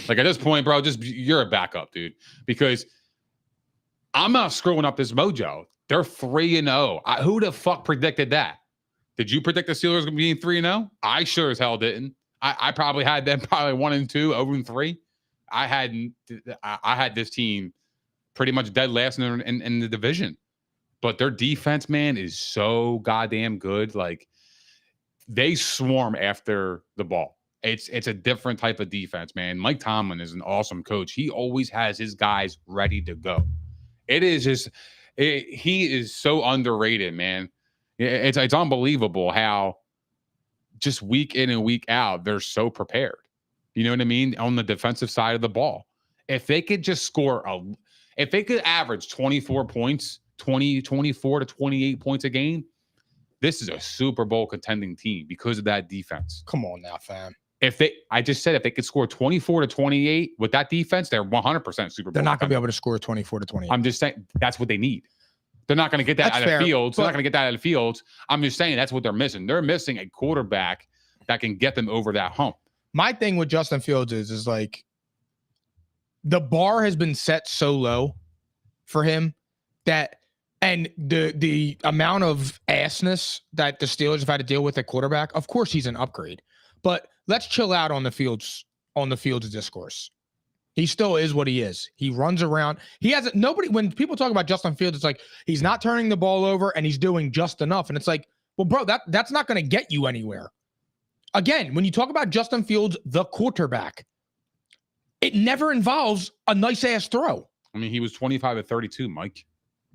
Like at this point, bro, you're a backup, dude. Because I'm not screwing up this mojo. They're 3-0. Who the fuck predicted that? Did you predict the Steelers being 3-0? I sure as hell didn't. I probably had them 1-2, 0-3. I had this team pretty much dead last in the division. But their defense, man, is so goddamn good. Like, they swarm after the ball. It's a different type of defense, man. Mike Tomlin is an awesome coach. He always has his guys ready to go. He is so underrated, man. It's unbelievable how just week in and week out, they're so prepared. You know what I mean? On the defensive side of the ball. If they could just if they could average 24 points, 24 to 28 points a game, this is a Super Bowl contending team because of that defense. Come on now, fam. I just said if they could score 24 to 28 with that defense, they're 100% Super Bowl. They're not going to be able to score 24 to 28. I'm just saying that's what they need. They're not going to get that out of Fields. They're not going to get that out of Fields. I'm just saying that's what they're missing. They're missing a quarterback that can get them over that hump. My thing with Justin Fields is like the bar has been set so low for him that, and the amount of assness that the Steelers have had to deal with at quarterback, of course he's an upgrade. But let's chill out on the Fields discourse. He still is what he is. He runs around. He hasn't when people talk about Justin Fields, it's like he's not turning the ball over and he's doing just enough. And it's like, well, bro, that's not going to get you anywhere. Again, when you talk about Justin Fields, the quarterback, it never involves a nice ass throw. I mean, he was 25 to 32, Mike.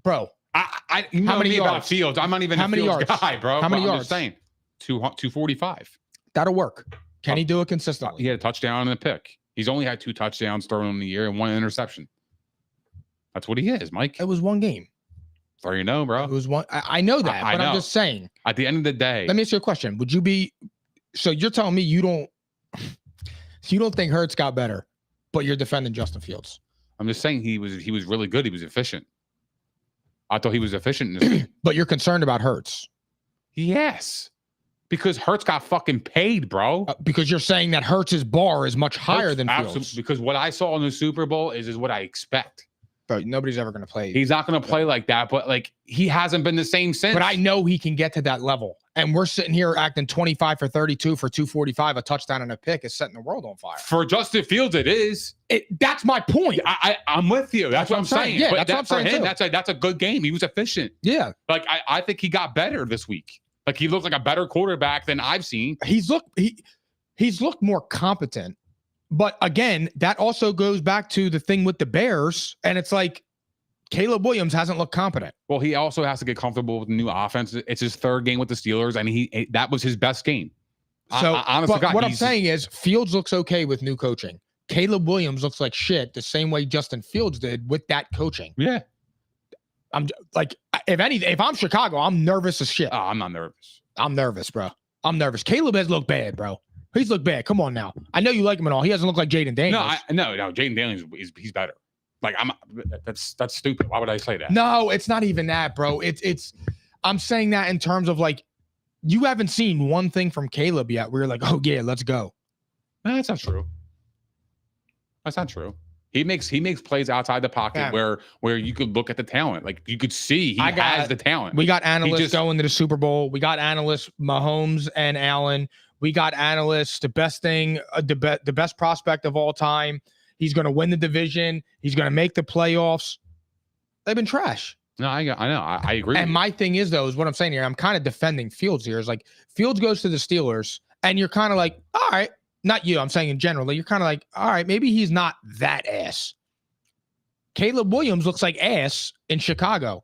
Bro, how many yards? About Fields. I'm not even a Fields guy, bro. How many yards? I'm just saying, 245. That'll work. Can he do it consistently? He had a touchdown and a pick. He's only had 2 touchdowns thrown in the year and 1 interception. That's what he is, Mike. It was one game. There you know, bro. It was one. I know that, but I'm just saying. At the end of the day, let me ask you a question. Would you be? So you're telling me you don't think Hurts got better, but you're defending Justin Fields? I'm just saying he was really good. He was efficient. I thought he was efficient in this game. But you're concerned about Hurts? Yes. Because Hurts got fucking paid, bro. Because you're saying that Hurts' bar is much higher than Fields. Absolutely. Because what I saw in the Super Bowl is what I expect. But nobody's ever going to play. He's not going to play like that, but like he hasn't been the same since. But I know he can get to that level. And we're sitting here acting 25 for 32 for 245, a touchdown and a pick is setting the world on fire. For Justin Fields, it is. That's my point. I'm with you. That's what I'm saying. Yeah, but that's what I'm saying. For him, that's a good game. He was efficient. Yeah. Like I think he got better this week. Like he looked like a better quarterback than I've seen. He's looked more competent. But again, that also goes back to the thing with the Bears. And it's like Caleb Williams hasn't looked competent. Well, he also has to get comfortable with the new offense. It's his 3rd game with the Steelers, and that was his best game. So honestly, what I'm saying is Fields looks okay with new coaching. Caleb Williams looks like shit the same way Justin Fields did with that coaching. Yeah. I'm like, if I'm Chicago, I'm nervous as shit. Oh, I'm not nervous. I'm nervous, bro. I'm nervous. Caleb has looked bad, bro. He's looked bad. Come on now. I know you like him and all. He doesn't look like Jaden Daniels. No. Jaden Daniels he's better. Like that's stupid. Why would I say that? No, it's not even that, bro. It's I'm saying that in terms of like you haven't seen one thing from Caleb yet where you're like, oh yeah, let's go. No, that's not true. That's not true. He makes plays outside the pocket where you could look at the talent. Like you could see he has the talent. We got analysts going to the Super Bowl. We got analysts Mahomes and Allen. We got analysts the best thing, the best prospect of all time. He's going to win the division. He's going to make the playoffs. They've been trash. No, I know. I agree. And my thing is though, is what I'm saying here. I'm kind of defending Fields here. Is like Fields goes to the Steelers, and you're kind of like, all right. Not you, I'm saying in general. You're kind of like, all right, maybe he's not that ass. Caleb Williams looks like ass in Chicago.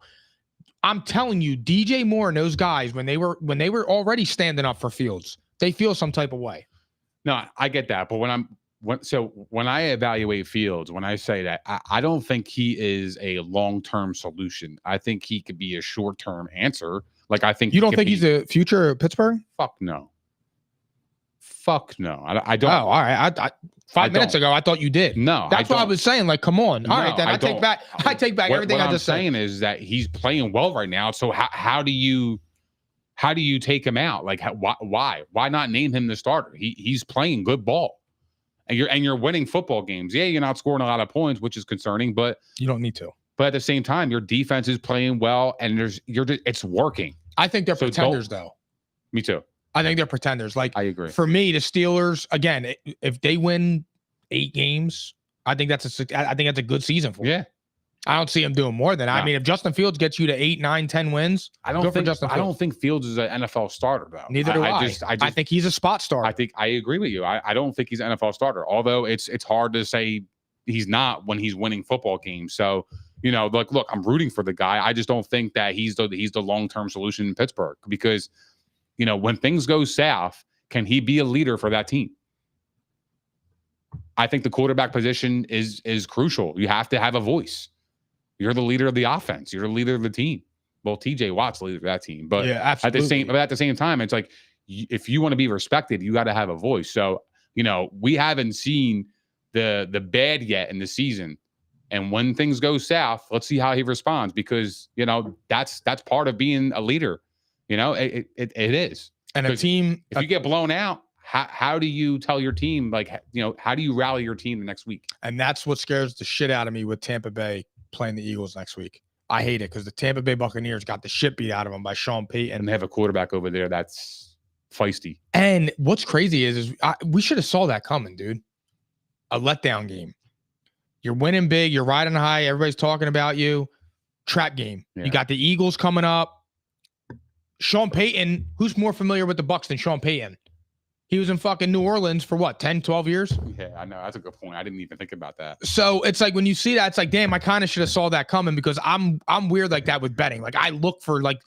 I'm telling you, DJ Moore and those guys, when they were already standing up for Fields, they feel some type of way. No, I get that. But when I evaluate Fields, when I say that, I don't think he is a long-term solution. I think he could be a short-term answer. Like I think you don't think he's a future of Pittsburgh? Fuck no. Fuck no. I don't. Oh, all right. 5 minutes ago, I thought you did. No, that's what I was saying. Like, come on. All right, then I take back everything I just said. What I'm saying is that he's playing well right now. So how do you take him out? Like, why not name him the starter? He's playing good ball, and you're winning football games. Yeah, you're not scoring a lot of points, which is concerning, but you don't need to. But at the same time, your defense is playing well, and it's working. I think they're pretenders, though. Me too. I think they're pretenders. Like, I agree. For me, the Steelers, again, if they win 8 games, I think that's a good season for them. Yeah. I don't see him doing more than that. No. I mean, if Justin Fields gets you to 8, 9, 10 wins, I go for Justin Fields. don't think Fields is an NFL starter though. Neither do I. I think he's a spot starter. I agree with you. I don't think he's an NFL starter. Although it's hard to say he's not when he's winning football games. So, look, I'm rooting for the guy. I just don't think that he's the long-term solution in Pittsburgh because, when things go south, can he be a leader for that team? I think the quarterback position is crucial. You have to have a voice. You're the leader of the offense. You're the leader of the team. Well, TJ Watt's the leader of that team. But yeah, absolutely. at the same time, it's like if you want to be respected, you got to have a voice. So, we haven't seen the bad yet in the season. And when things go south, let's see how he responds because, that's part of being a leader. It is. And a team, if you get blown out, how do you tell your team, how do you rally your team the next week? And that's what scares the shit out of me with Tampa Bay playing the Eagles next week. I hate it because the Tampa Bay Buccaneers got the shit beat out of them by Sean Payton. And they have a quarterback over there that's feisty. And what's crazy is we should have saw that coming, dude. A letdown game. You're winning big. You're riding high. Everybody's talking about you. Trap game. Yeah. You got the Eagles coming up. Sean Payton, who's more familiar with the Bucs than Sean Payton? He was in fucking New Orleans for what, 10, 12 years? Yeah, I know. That's a good point. I didn't even think about that. So it's like when you see that, it's like, damn, I kind of should have saw that coming because I'm weird like that with betting. Like I look for like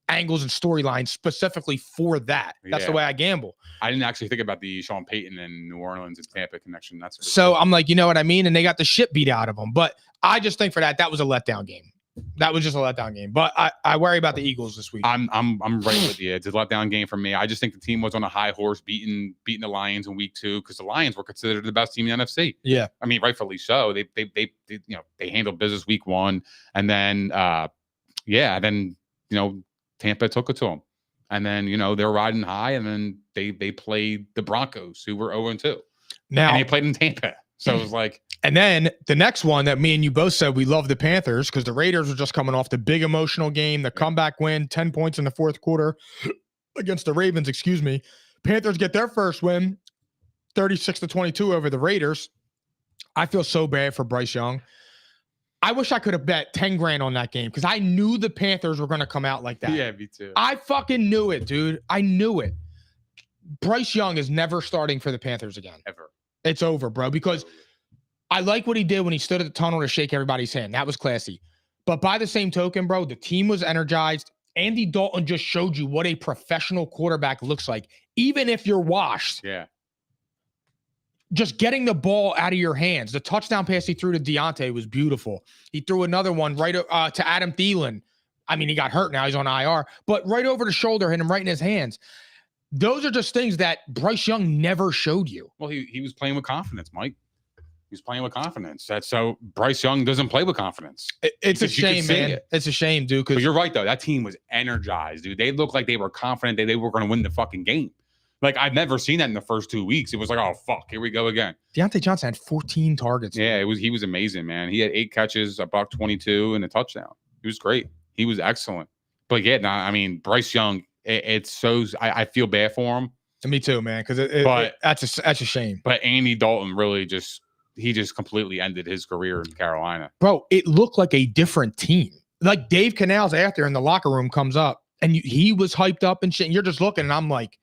angles and storylines specifically for that. That's the way I gamble. I didn't actually think about the Sean Payton and New Orleans and Tampa connection. That's really so cool. I'm like, you know what I mean? And they got the shit beat out of them. But I just think for that was a letdown game. That was just a letdown game. But I worry about the Eagles this week. I'm right with you. It's a letdown game for me. I just think the team was on a high horse beating the Lions in week 2 because the Lions were considered the best team in the NFC. Yeah. I mean, rightfully so. They handled business week 1 and then Tampa took it to them. And then, they're riding high and then they played the Broncos who were 0-2. Now and they played in Tampa. So it was like. And then the next one that me and you both said we love the Panthers because the Raiders were just coming off the big emotional game, the comeback win, 10 points in the fourth quarter against the Ravens, Panthers get their first win, 36-22 over the Raiders. I feel so bad for Bryce Young. I wish I could have bet 10 grand on that game because I knew the Panthers were going to come out like that. Yeah, me too. I fucking knew it, dude. I knew it. Bryce Young is never starting for the Panthers again. Ever. It's over, bro, because I like what he did when he stood at the tunnel to shake everybody's hand. That was classy. But by the same token, bro, the team was energized. Andy Dalton just showed you what a professional quarterback looks like. Even if you're washed. Yeah. Just getting the ball out of your hands. The touchdown pass he threw to Deontay was beautiful. He threw another one right to Adam Thielen. I mean, he got hurt now. He's on IR. But right over the shoulder, hit him right in his hands. Those are just things that Bryce Young never showed you. Well, he was playing with confidence, Mike. He's playing with confidence. That's so Bryce Young doesn't play with confidence. It's a shame, man. It's a shame, dude. But you're right, though. That team was energized, dude. They looked like they were confident that they were going to win the fucking game. Like, I've never seen that in the first 2 weeks. It was like, oh, fuck, here we go again. Deontay Johnson had 14 targets. Yeah, he was amazing, man. He had 8 catches, $122, and a touchdown. He was great. He was excellent. But yeah, I mean, Bryce Young, it's so I feel bad for him. Me too, man, because that's a shame. But Andy Dalton really just completely ended his career in Carolina. Bro, it looked like a different team. Like Dave Canals after in the locker room comes up and he was hyped up and shit. And you're just looking and I'm like,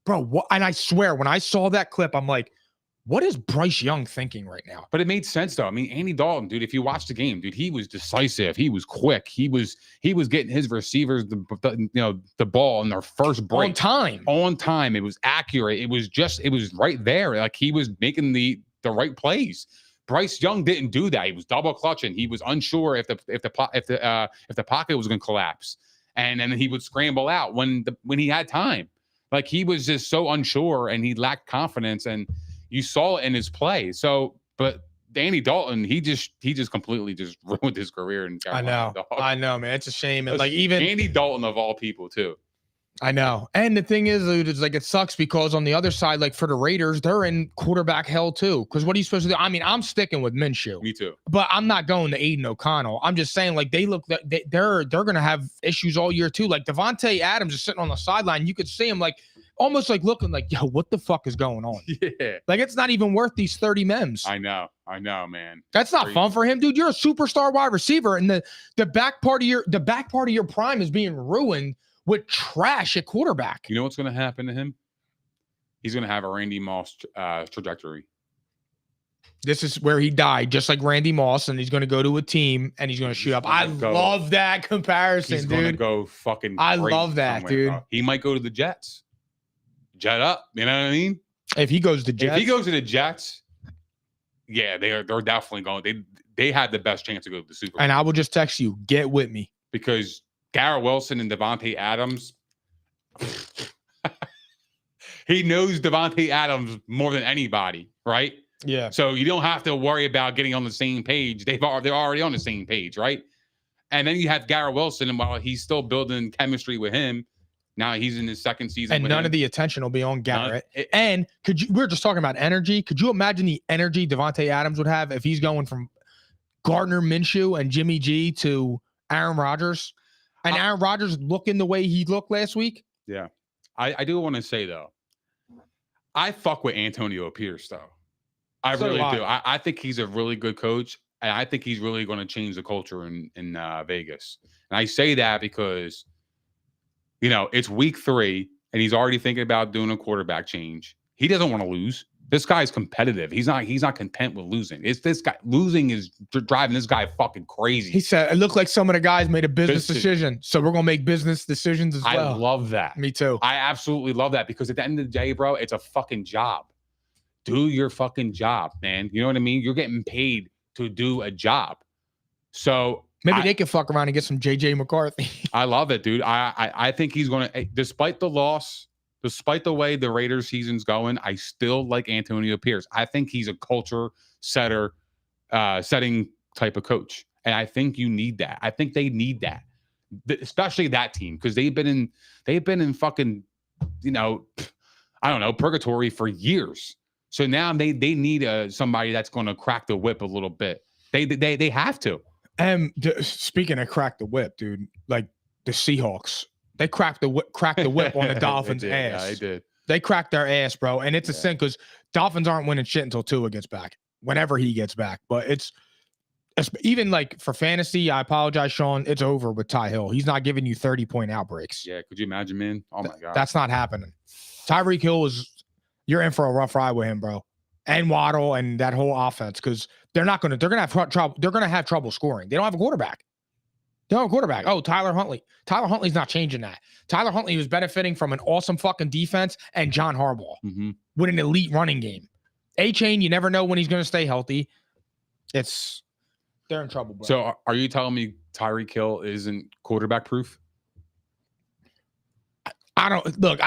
bro, what? And I swear when I saw that clip, I'm like, what is Bryce Young thinking right now? But it made sense though. I mean, Andy Dalton, dude, if you watch the game, dude, he was decisive. He was quick. He was getting his receivers the ball in their first break. On time. It was accurate. It was right there. Like he was making the right plays. Bryce Young didn't do that. He was double clutching. He was unsure if the pocket was going to collapse, and then he would scramble out when he had time. Like he was just so unsure, and he lacked confidence, and you saw it in his play. So, but Andy Dalton, he just completely just ruined his career in Carolina. I know, man. It's a shame, and like even Andy Dalton of all people too. I know. And the thing is, dude, it's like it sucks because on the other side, like for the Raiders, they're in quarterback hell too. Because what are you supposed to do? I mean, I'm sticking with Minshew. Me too. But I'm not going to Aiden O'Connell. I'm just saying, like they're gonna have issues all year too. Like Devontae Adams is sitting on the sideline. You could see him like almost like looking like, yo, what the fuck is going on? Yeah. Like it's not even worth these 30 mems. I know, man. That's not fun for him, dude. You're a superstar wide receiver, and the back part of your prime is being ruined with trash at quarterback. You know what's going to happen to him? He's going to have a Randy Moss trajectory. This is where he died, just like Randy Moss, and he's going to go to a team and he's going to shoot up. I love that comparison, he's dude. He's going to go fucking I love that, dude. Bro. He might go to the Jets. Jet up. You know what I mean? If he goes to Jets. If he goes to the Jets, yeah, they're definitely going. They have the best chance to go to the Super Bowl. And I will just text you, get with me. Because Garrett Wilson and Devontae Adams, he knows Devontae Adams more than anybody, right? Yeah. So you don't have to worry about getting on the same page. They're already on the same page, right? And then you have Garrett Wilson, and while he's still building chemistry with him, now he's in his second season. And none of the attention will be on Garrett. And we're just talking about energy. Could you imagine the energy Devontae Adams would have if he's going from Gardner Minshew and Jimmy G to Aaron Rodgers? And Aaron Rodgers looking the way he looked last week? Yeah. I do want to say, though, I fuck with Antonio Pierce, though. I really do. I think he's a really good coach, and I think he's really going to change the culture in Vegas. And I say that because, you know, it's week 3, and he's already thinking about doing a quarterback change. He doesn't want to lose. This guy's competitive. He's not content with losing. It's this guy losing is driving this guy fucking crazy. He said, it looked like some of the guys made a business decision. So we're going to make business decisions as well. I love that. Me too. I absolutely love that because at the end of the day, bro, it's a fucking job. Do your fucking job, man. You know what I mean? You're getting paid to do a job. So maybe they can fuck around and get some JJ McCarthy. I love it, dude. I think he's going to, despite the loss, despite the way the Raiders season's going, I still like Antonio Pierce. I think he's a culture setting type of coach. And I think you need that. I think they need that, especially that team, because they've been in fucking, you know, I don't know, purgatory for years. So now they need somebody that's going to crack the whip a little bit. They have to. Speaking of crack the whip, dude, like the Seahawks, they cracked the whip on the Dolphins' ass. Yeah, they did. They cracked their ass, bro. And it's a sin because Dolphins aren't winning shit until Tua gets back, whenever he gets back. But it's even like for fantasy, I apologize, Sean. It's over with Ty Hill. He's not giving you 30-point outbreaks. Yeah, could you imagine, man? Oh my God. That's not happening. Tyreek Hill you're in for a rough ride with him, bro. And Waddle and that whole offense, because they're gonna have trouble. They're gonna have trouble scoring. They don't have a quarterback. They don't have a quarterback. Oh, Tyler Huntley. Tyler Huntley's not changing that. Tyler Huntley was benefiting from an awesome fucking defense and John Harbaugh with an elite running game. A-Chain, you never know when he's gonna stay healthy. They're in trouble, bro. So are you telling me Tyreek Hill isn't quarterback proof? I don't look.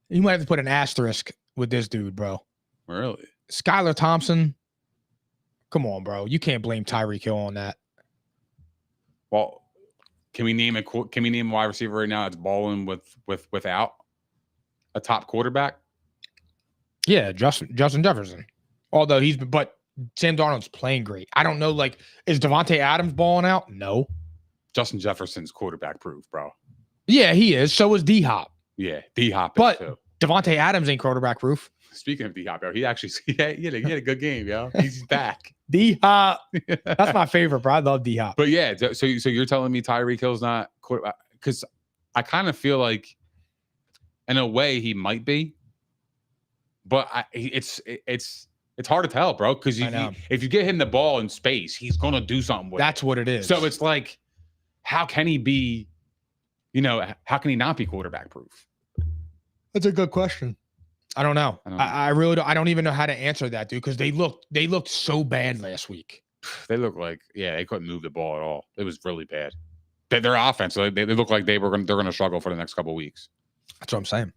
You might have to put an asterisk with this dude, bro. Really? Skylar Thompson. Come on, bro. You can't blame Tyreek Hill on that. Well, can we name a wide receiver right now that's balling without a top quarterback? Yeah, Justin Jefferson. Although but Sam Darnold's playing great. I don't know, like, is Devontae Adams balling out? No. Justin Jefferson's quarterback proof, bro. Yeah, he is. So is D-Hop. Yeah, D-Hop is but too. Devontae Adams ain't quarterback proof. Speaking of D-Hop, yo, he had a good game, yo. He's back. D-Hop. That's my favorite, bro. I love D-Hop. But yeah, so you're telling me Tyreek Hill's not quarterback? Because I kind of feel like, in a way, he might be. But it's hard to tell, bro. Because if you get him the ball in space, he's gonna do something with it. That's what it is. So it's like, how can he be? You know, how can he not be quarterback proof? That's a good question. I don't know. I really don't. I don't even know how to answer that, dude. Because they looked so bad last week. They look like they couldn't move the ball at all. It was really bad. Their offense, they look like they're gonna struggle for the next couple of weeks. That's what I'm saying.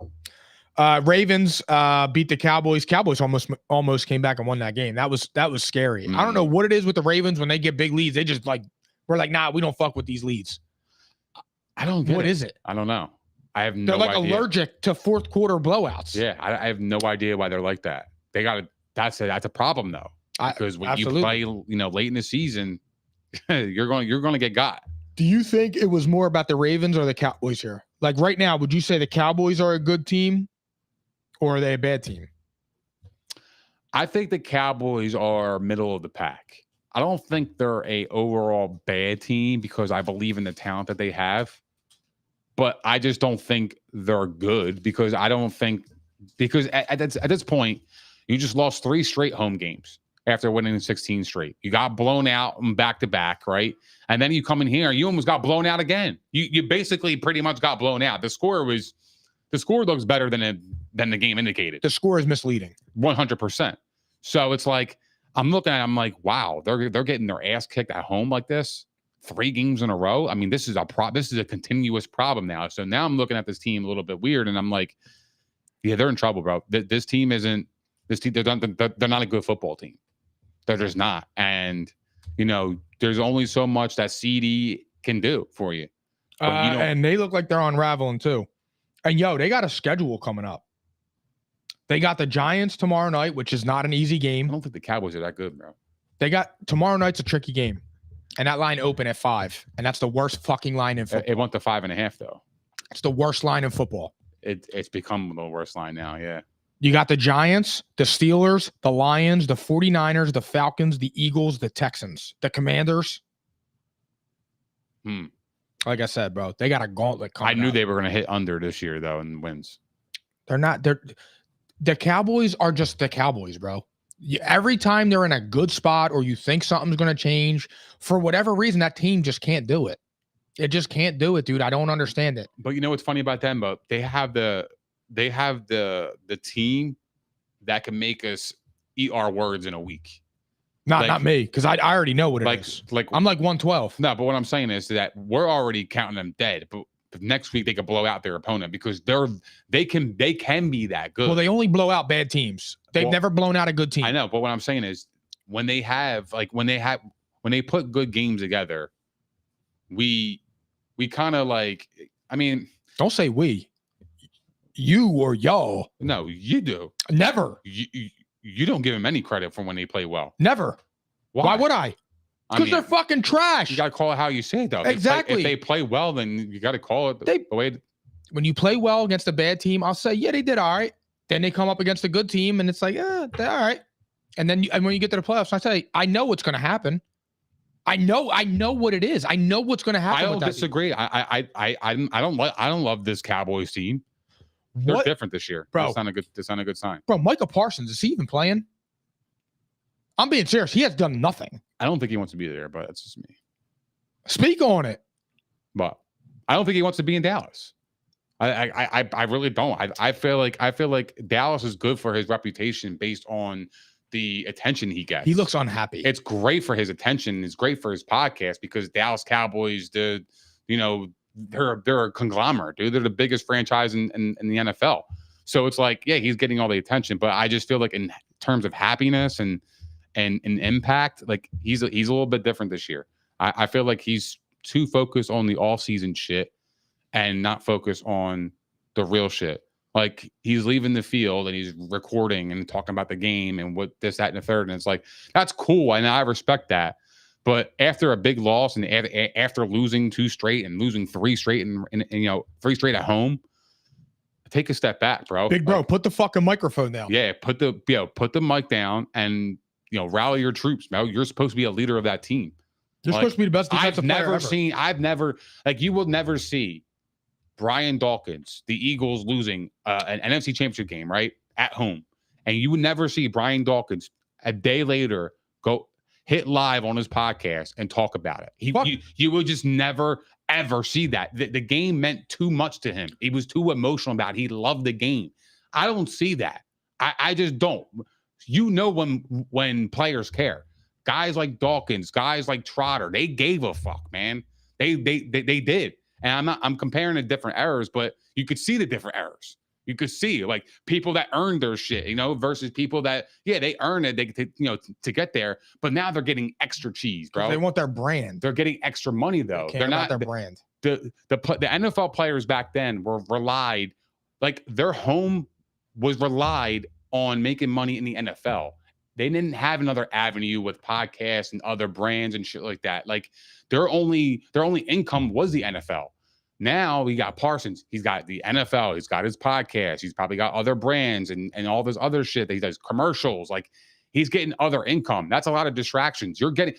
Ravens beat the Cowboys. Cowboys almost came back and won that game. That was scary. I don't know what it is with the Ravens when they get big leads. They just we're like, nah, we don't fuck with these leads. I don't get what it. Is it? I don't know. I have They're no like idea. allergic to fourth quarter blowouts. Yeah, I have no idea why they're like that. They got to. That's a problem though, because when absolutely. you play, late in the season, you're going to get got. Do you think it was more about the Ravens or the Cowboys here? Like right now, would you say the Cowboys are a good team or are they a bad team? I think the Cowboys are middle of the pack. I don't think they're a overall bad team because I believe in the talent that they have. But I just don't think they're good because I don't think at this point, you just lost 3 straight home games after winning 16 straight. You got blown out back to back, right? And then you come in here, you almost got blown out again. You basically pretty much got blown out. The score looks better than the game indicated. The score is misleading. 100%. So it's like I'm looking at it, I'm like, wow, they're getting their ass kicked at home like this 3 games in a row. I mean, this is a continuous problem now. So now I'm looking at this team a little bit weird, and I'm like, yeah, they're in trouble, bro. This team, they're not a good football team. They're just not. And there's only so much that CD can do for you. And they look like they're unraveling too. And they got a schedule coming up. They got the Giants tomorrow night, which is not an easy game. I don't think the Cowboys are that good, bro. Tomorrow night's a tricky game. And that line opened at 5. And that's the worst fucking line in football. It went to 5.5 though. It's the worst line in football. It's become the worst line now, yeah. You got the Giants, the Steelers, the Lions, the 49ers, the Falcons, the Eagles, the Texans, the Commanders. Like I said, bro, they got a gauntlet coming. I knew they were going to hit under this year, though, in wins. The Cowboys are just the Cowboys, bro. Every time they're in a good spot or you think something's going to change, for whatever reason, that team just can't do it. It just can't do it, dude. I don't understand it. But you know what's funny about them? But they have the team that can make us eat our words in a week. Not me, because I already know what it is. I'm like 112. No, but what I'm saying is that we're already counting them dead. But next week they could blow out their opponent because they can be that good. Well, they only blow out bad teams. They've never blown out a good team. I know, but what I'm saying is when they put good games together, we kind of don't say we. You or y'all. No, you do. Never. You don't give them any credit for when they play well. Never. Why would I? Because they're fucking trash. You got to call it how you say it, though. Exactly. If they play well, then you got to call it the way. When you play well against a bad team, I'll say, yeah, they did all right. Then they come up against a good team, and it's like, they're all right. And then when you get to the playoffs, I say, I know what's going to happen. I know what it is. I know what's going to happen. I don't disagree. I don't love this Cowboys team. They're different this year, bro. That's not a good sign, bro. Micah Parsons, is he even playing? I'm being serious. He has done nothing. I don't think he wants to be there, but that's just me. Speak on it. But I don't think he wants to be in Dallas. I really don't. I feel like Dallas is good for his reputation based on the attention he gets. He looks unhappy. It's great for his attention. It's great for his podcast because Dallas Cowboys, they're a conglomerate, dude. They're the biggest franchise in the NFL. So it's like, yeah, he's getting all the attention, but I just feel like in terms of happiness and impact, like he's a little bit different this year. I feel like he's too focused on the all-season shit and not focused on the real shit. Like he's leaving the field and he's recording and talking about the game and what this, that, and the third. And it's like, that's cool. And I respect that. But after a big loss and after losing 2 straight and losing 3 straight and 3 straight at home, take a step back, bro. Big bro, put the fucking microphone down. Yeah, put the mic down and rally your troops, bro. You're supposed to be a leader of that team. You're supposed to be the best defensive player ever. You will never see Brian Dawkins, the Eagles losing an NFC Championship game, right, at home, and you would never see Brian Dawkins a day later go hit live on his podcast and talk about it. You will just never ever see that. The game meant too much to him. He was too emotional about it. He loved the game. I don't see that. I just don't. When players care, guys like Dawkins, guys like Trotter, they gave a fuck, man. They did. And I'm comparing the different errors, but you could see the different errors. You could see like people that earned their shit, versus people that, they earn it, to get there, but now they're getting extra cheese, bro. They want their brand. They're getting extra money though. They're not their brand. The NFL players back then were relied, like their home was relied on making money in the NFL. They didn't have another avenue with podcasts and other brands and shit like that. Like their only income was the NFL. Now we got Parsons. He's got the NFL. He's got his podcast. He's probably got other brands and all this other shit that he does, commercials. Like he's getting other income. That's a lot of distractions. You're getting,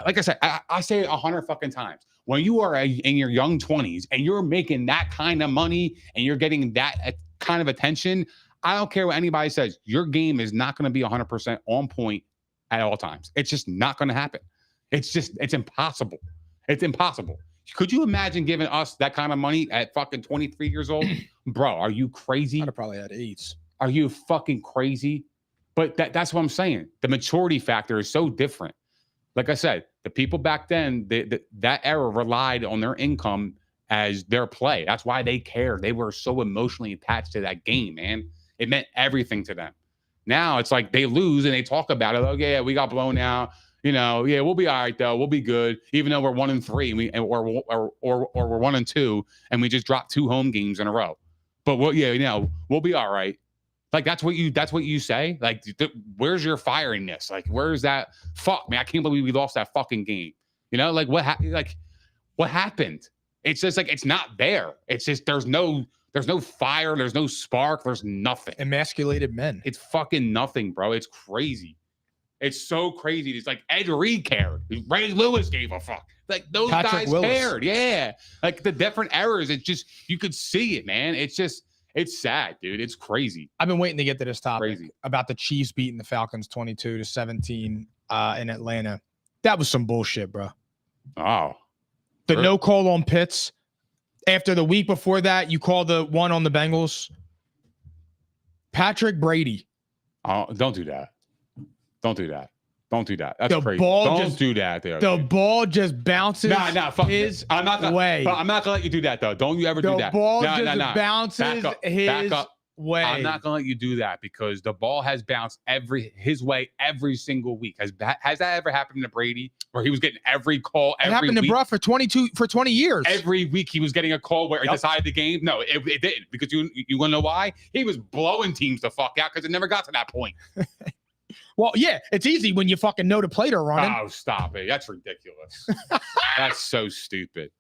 like I said, I say it 100 fucking times. When you are in your young 20s and you're making that kind of money and you're getting that kind of attention, I don't care what anybody says. Your game is not going to be 100% on point at all times. It's just not going to happen. It's impossible. It's impossible. Could you imagine giving us that kind of money at fucking 23 years old? Bro, are you crazy? I'd have probably had AIDS. Are you fucking crazy? But that's what I'm saying. The maturity factor is so different. Like I said, the people back then, that era relied on their income as their play. That's why they cared. They were so emotionally attached to that game, man. It meant everything to them. Now it's like they lose and they talk about it. Oh, yeah, we got blown out. We'll be all right though. We'll be good, even though we're 1-3, or we're 1-2, and we just dropped 2 home games in a row. But we'll be all right. Like that's what you say. Like, where's your firingness? Like, where's that? Fuck, man, I can't believe we lost that fucking game. Like what happened? It's just like it's not there. It's just there's no fire, there's no spark, there's nothing. Emasculated men. It's fucking nothing, bro. It's crazy. It's so crazy. It's like Ed Reed cared. Ray Lewis gave a fuck. Like those Patrick guys Willis. cared. Yeah. Like the different eras. It's just, you could see it, man. It's sad, dude. It's crazy. I've been waiting to get to this topic Crazy. about the Chiefs beating the Falcons 22-17 in Atlanta. That was some bullshit, bro. Oh. The no call on Pitts. After the week before that, you call the one on the Bengals. Patrick Brady. Oh, don't do that. Don't do that. Don't do that. That's The crazy. ball Don't just- do that. There. The ball just bounces fuck his I'm not gonna, way. But I'm not gonna let you do that though. Don't you ever do The that. ball No, just no, no. bounces his way. I'm not gonna let you do that because the ball has bounced his way every single week. Has that ever happened to Brady where he was getting every call It every happened week? to Bruff for 20 years. Every week he was getting a call where it decided the game. No, it didn't, because you want to know why? He was blowing teams the fuck out because it never got to that point. Well, yeah, it's easy when you fucking know the play they're running. Oh, stop it. That's ridiculous. That's so stupid.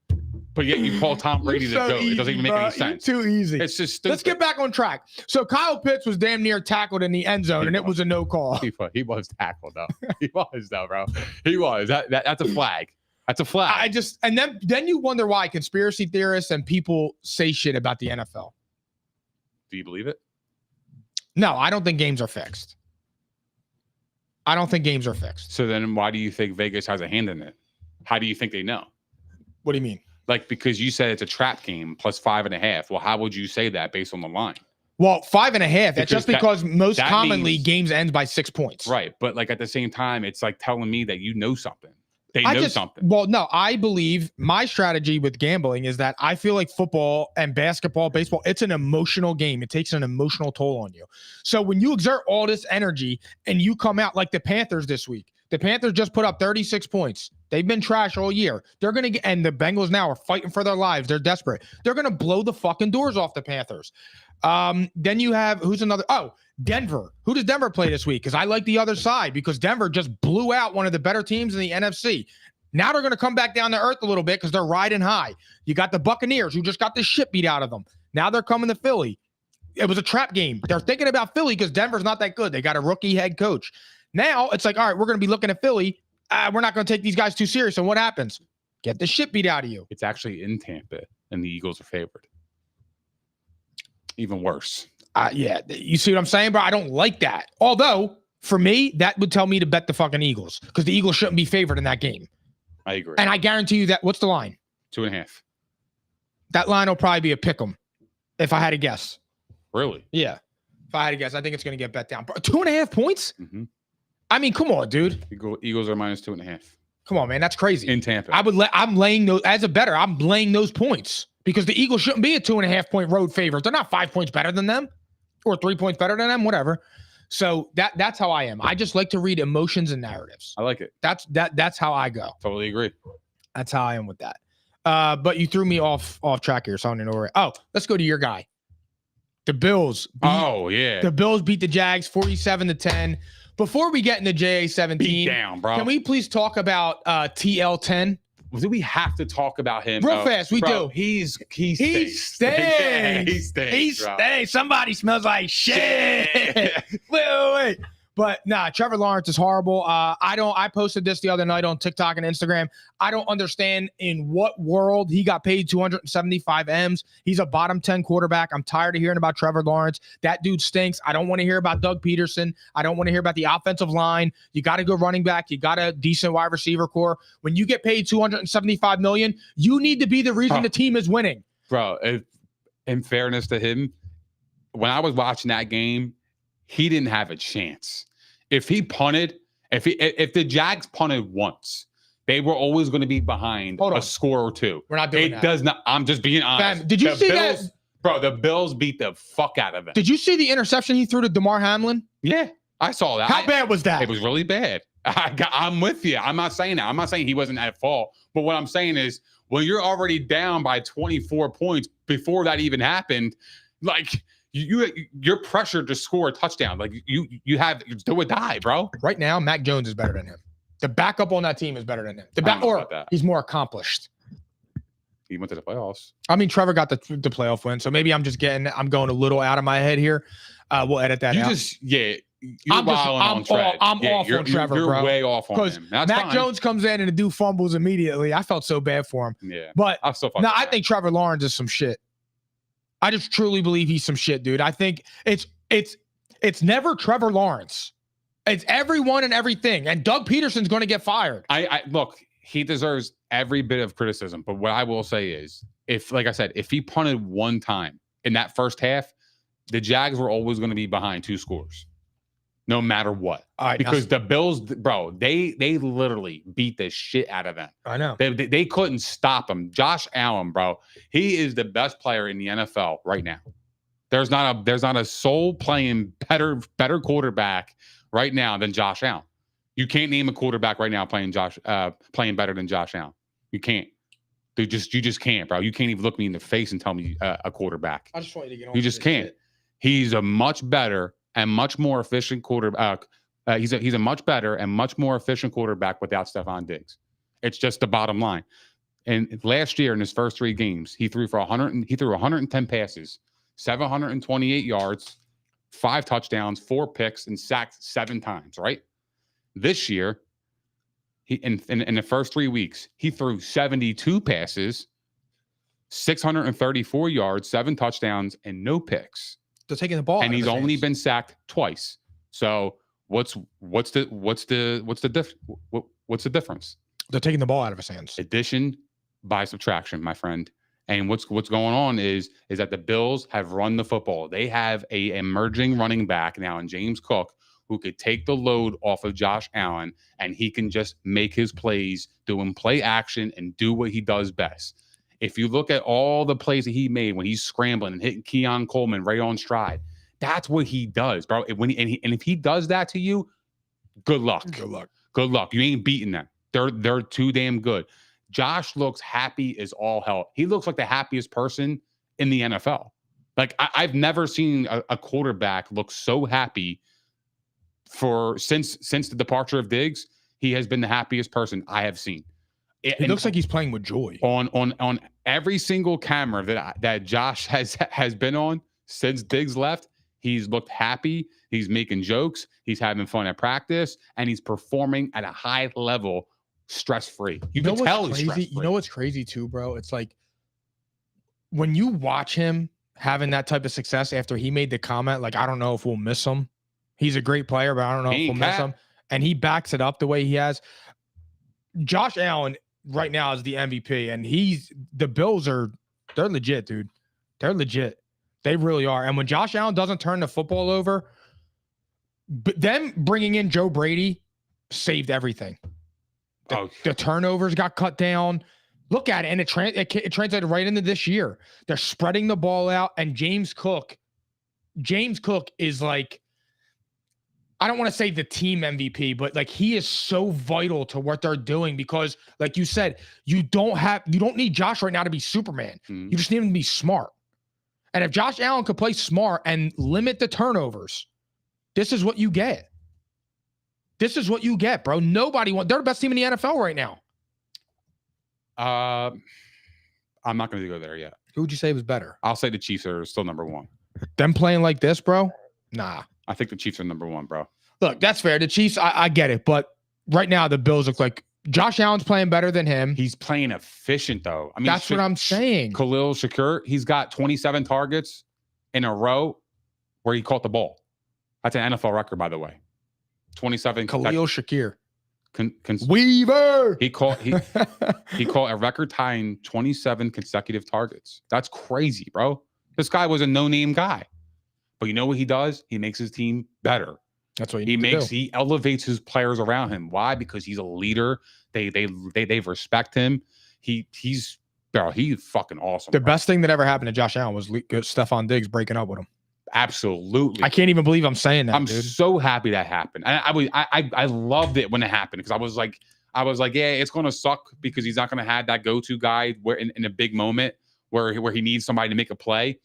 But yet you call Tom Brady the GOAT. It doesn't even make any sense. You're too easy. It's just stupid. Let's get back on track. So Kyle Pitts was damn near tackled in the end zone, and it was a no call. He was tackled, though. He was, though, bro. He was. That's a flag. That's a flag. And then you wonder why conspiracy theorists and people say shit about the NFL. Do you believe it? No, I don't think games are fixed. So then why do you think Vegas has a hand in it? How do you think they know? What do you mean? Like, because you said it's a trap game plus 5.5. Well, how would you say that based on the line? Well, 5.5. That's just because most that commonly means- games end by 6 points. Right. But like at the same time, it's like telling me that you know something. They know something. Well, no, I believe my strategy with gambling is that I feel like football and basketball, baseball, it's an emotional game. It takes an emotional toll on you. So when you exert all this energy and you come out like the Panthers this week, the Panthers just put up 36 points. They've been trash all year. They're going to get, and the Bengals now are fighting for their lives. They're desperate. They're going to blow the fucking doors off the Panthers. Then you have, who's another? Oh, Denver. Who does Denver play this week? Because I like the other side, because Denver just blew out one of the better teams in the NFC. Now they're going to come back down to earth a little bit because they're riding high. You got the Buccaneers who just got the shit beat out of them. Now they're coming to Philly. It was a trap game. They're thinking about Philly because Denver's not that good. They got a rookie head coach. Now it's like, all right, we're going to be looking at Philly. We're not going to take these guys too serious. And what happens? Get the shit beat out of you. It's actually in Tampa, and the Eagles are favored. Even worse. Yeah, you see what I'm saying, bro? I don't like that. Although, for me, that would tell me to bet the fucking Eagles because the Eagles shouldn't be favored in that game. I agree. And I guarantee you that, what's the line? 2.5. That line will probably be a pick 'em, if I had to guess. Really? Yeah. If I had to guess, I think it's going to get bet down. 2.5 points? Mm-hmm. I mean, come on, dude. Eagles are minus 2.5. Come on, man. That's crazy. In Tampa. I'm laying those, as a bettor, I'm laying those points. because the Eagles shouldn't be a 2.5-point road favorite. They're not 5 points better than them or 3 points better than them, whatever. So that's how I am. I just like to read emotions and narratives. I like it. That's how I go. Totally agree. That's how I am with that. But you threw me off track here, so I don't know where. Oh, let's go to your guy. The Bills. The Bills beat the Jags 47-10. Before we get into JA-17, beat down, bro. Can we please talk about TL10? Do we have to talk about him? Real fast, we do. He stinks. Yeah, he stinks. He stinks. Somebody smells like shit. wait. But nah, Trevor Lawrence is horrible. I posted this the other night on TikTok and Instagram. I don't understand in what world he got paid 275 M's. He's a bottom 10 quarterback. I'm tired of hearing about Trevor Lawrence. That dude stinks. I don't want to hear about Doug Peterson. I don't want to hear about the offensive line. You got to go running back. You got a decent wide receiver core. When you get paid 275 million, you need to be the reason the team is winning. Bro, in fairness to him, when I was watching that game, he didn't have a chance. If he punted, if the Jags punted once, they were always going to be behind a score or two. We're not doing that. It does not. I'm just being honest. Fam, did you see that? Bro, the Bills beat the fuck out of them. Did you see the interception he threw to DeMar Hamlin? Yeah, I saw that. How bad was that? It was really bad. I'm with you. I'm not saying that. I'm not saying he wasn't at fault. But what I'm saying is when you're already down by 24 points before that even happened, like – you're pressured to score a touchdown. Like you have do or die, bro. Right now, Mac Jones is better than him. The backup on that team is better than him. He's more accomplished. He went to the playoffs. I mean, Trevor got the playoff win, so maybe I'm going a little out of my head here. We'll edit that out. I'm off on Trevor, you're bro. Way off on him. That's Mac fine. Jones comes in and the dude fumbles immediately. I felt so bad for him. Yeah, but I think Trevor Lawrence is some shit. I just truly believe he's some shit, dude. I think it's never Trevor Lawrence. It's everyone and everything. And Doug Peterson's going to get fired. I look, he deserves every bit of criticism. But what I will say is, like I said, if he punted one time in that first half, the Jags were always going to be behind 2 scores. No matter what. All right, because the Bills, bro, they literally beat the shit out of them. I know. They couldn't stop him. Josh Allen, bro, he is the best player in the NFL right now. There's not a soul playing better quarterback right now than Josh Allen. You can't name a quarterback right now playing better than Josh Allen. You can't. You just can't, bro. You can't even look me in the face and tell me a quarterback. I just want you to get on. You just can't. Shit. He's a much better and much more efficient quarterback. He's a much better and much more efficient quarterback without Stephon Diggs. It's just the bottom line. And last year in his first 3 games, he threw 110 passes, 728 yards, 5 touchdowns, 4 picks, and sacked 7 times. Right. This year, in the first 3 weeks, he threw 72 passes, 634 yards, 7 touchdowns, and no picks. They're taking the ball, and he's only been sacked twice. So what's the difference? They're taking the ball out of his hands. Addition by subtraction, my friend. And what's going on is that the Bills have run the football. They have a emerging running back now in James Cook who could take the load off of Josh Allen, and he can just make his plays, doing play action, and do what he does best. If you look at all the plays that he made when he's scrambling and hitting Keon Coleman right on stride, that's what he does, bro. And if he does that to you, good luck. Good luck. You ain't beating them. They're too damn good. Josh looks happy as all hell. He looks like the happiest person in the NFL. Like I've never seen a quarterback look so happy since the departure of Diggs. He has been the happiest person I have seen. It looks like he's playing with joy. On every single camera that Josh has been on since Diggs left, he's looked happy. He's making jokes. He's having fun at practice, and he's performing at a high level, stress-free. You can tell he's stress-free. You know what's crazy too, bro? It's like when you watch him having that type of success after he made the comment, like, I don't know if we'll miss him. He's a great player, but I don't know if we'll miss him. And he backs it up the way he has. Josh Allen right now is the MVP, and the Bills they're legit, dude. They're legit. They really are. And when Josh Allen doesn't turn the football over, but them bringing in Joe Brady saved everything. The turnovers got cut down. Look at it, and it translated right into this year. They're spreading the ball out, and James Cook is like, I don't want to say the team MVP, but like he is so vital to what they're doing because, like you said, you don't need Josh right now to be Superman. Mhm. You just need him to be smart. And if Josh Allen could play smart and limit the turnovers, this is what you get. This is what you get, bro. They're the best team in the NFL right now. I'm not going to go there yet. Who would you say was better? I'll say the Chiefs are still number one. Them playing like this, bro? Nah. I think the Chiefs are number one, bro. Look, that's fair. The Chiefs, I get it. But right now, the Bills look like Josh Allen's playing better than him. He's playing efficient, though. I mean, that's what I'm saying. Khalil Shakir, he's got 27 targets in a row where he caught the ball. That's an NFL record, by the way. 27. Khalil Shakir. Weaver. He caught a record tying 27 consecutive targets. That's crazy, bro. This guy was a no-name guy. But you know what he does? He makes his team better. That's what he elevates his players around him. Why? Because he's a leader. They respect him. He's fucking awesome. The best thing that ever happened to Josh Allen was Stephon Diggs breaking up with him. Absolutely. I can't even believe I'm saying that. I'm so happy that happened. I loved it when it happened because I was like, yeah, it's gonna suck because he's not gonna have that go-to guy where in a big moment where he needs somebody to make a play.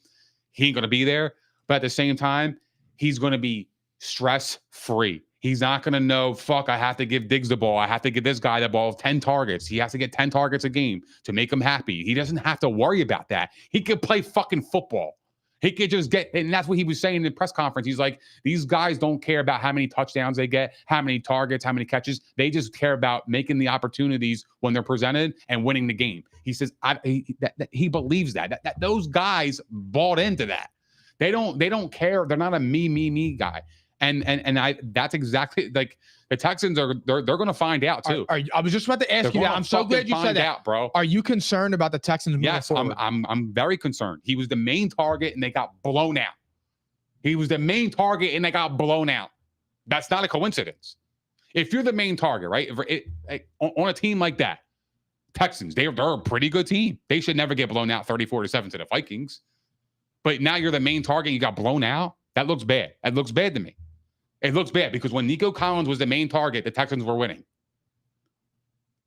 He ain't gonna be there. But at the same time, he's going to be stress-free. He's not going to know, fuck, I have to give Diggs the ball. I have to give this guy the ball 10 targets. He has to get 10 targets a game to make him happy. He doesn't have to worry about that. He could play fucking football. He could just and that's what he was saying in the press conference. He's like, these guys don't care about how many touchdowns they get, how many targets, how many catches. They just care about making the opportunities when they're presented and winning the game. He says he believes that those guys bought into that. They don't care. They're not a me guy. And that's exactly like the Texans are. They're going to find out too. I was just about to ask you that. I'm so glad you said that, out, bro. Are you concerned about the Texans moving forward? I'm very concerned. He was the main target and they got blown out. That's not a coincidence. If you're the main target, right? On a team like that, Texans, they're a pretty good team. They should never get blown out 34-7 to the Vikings. But now you're the main target. You got blown out. That looks bad. That looks bad to me. It looks bad because when Nico Collins was the main target, the Texans were winning.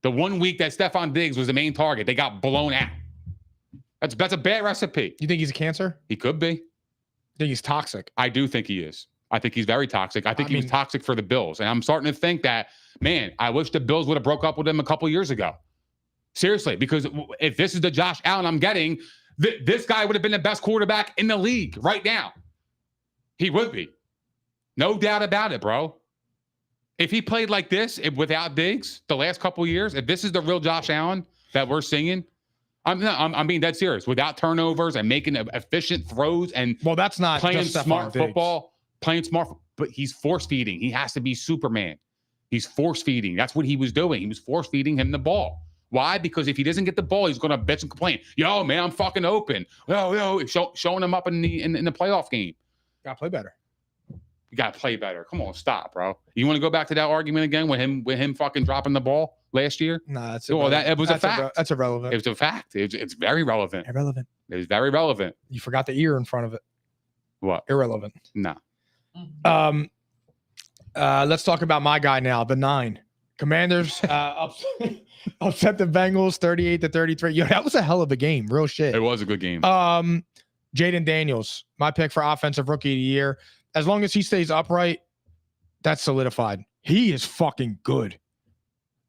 The 1 week that Stephon Diggs was the main target, they got blown out. That's a bad recipe. You think he's a cancer? He could be. I think he's toxic. I do think he is. I think he's very toxic. I think he was toxic for the Bills. And I'm starting to think that, man, I wish the Bills would have broke up with him a couple years ago. Seriously, because if this is the Josh Allen I'm getting, this guy would have been the best quarterback in the league right now. He would be. No doubt about it, bro. If he played like this without Diggs the last couple of years, if this is the real Josh Allen that we're singing, I'm being dead serious. Without turnovers and making efficient throws and that's not playing just smart football, but he's force feeding. He has to be Superman. He's force feeding. That's what he was doing. He was force feeding him the ball. Why? Because if he doesn't get the ball, he's going to bitch and complain. Yo, man, I'm fucking open. Yo, showing him up in the playoff game. Got to play better. You got to play better. Come on, stop, bro. You want to go back to that argument again with him fucking dropping the ball last year? Nah, that's it was a fact. That's irrelevant. It was a fact. It's very relevant. Irrelevant. It was very relevant. You forgot the ear in front of it. What? Irrelevant. No. Let's talk about my guy now, the 9. Commanders upset the Bengals 38-33. Yo, that was a hell of a game. Real shit. It was a good game. Jaden Daniels, my pick for offensive rookie of the year. As long as he stays upright, that's solidified. He is fucking good.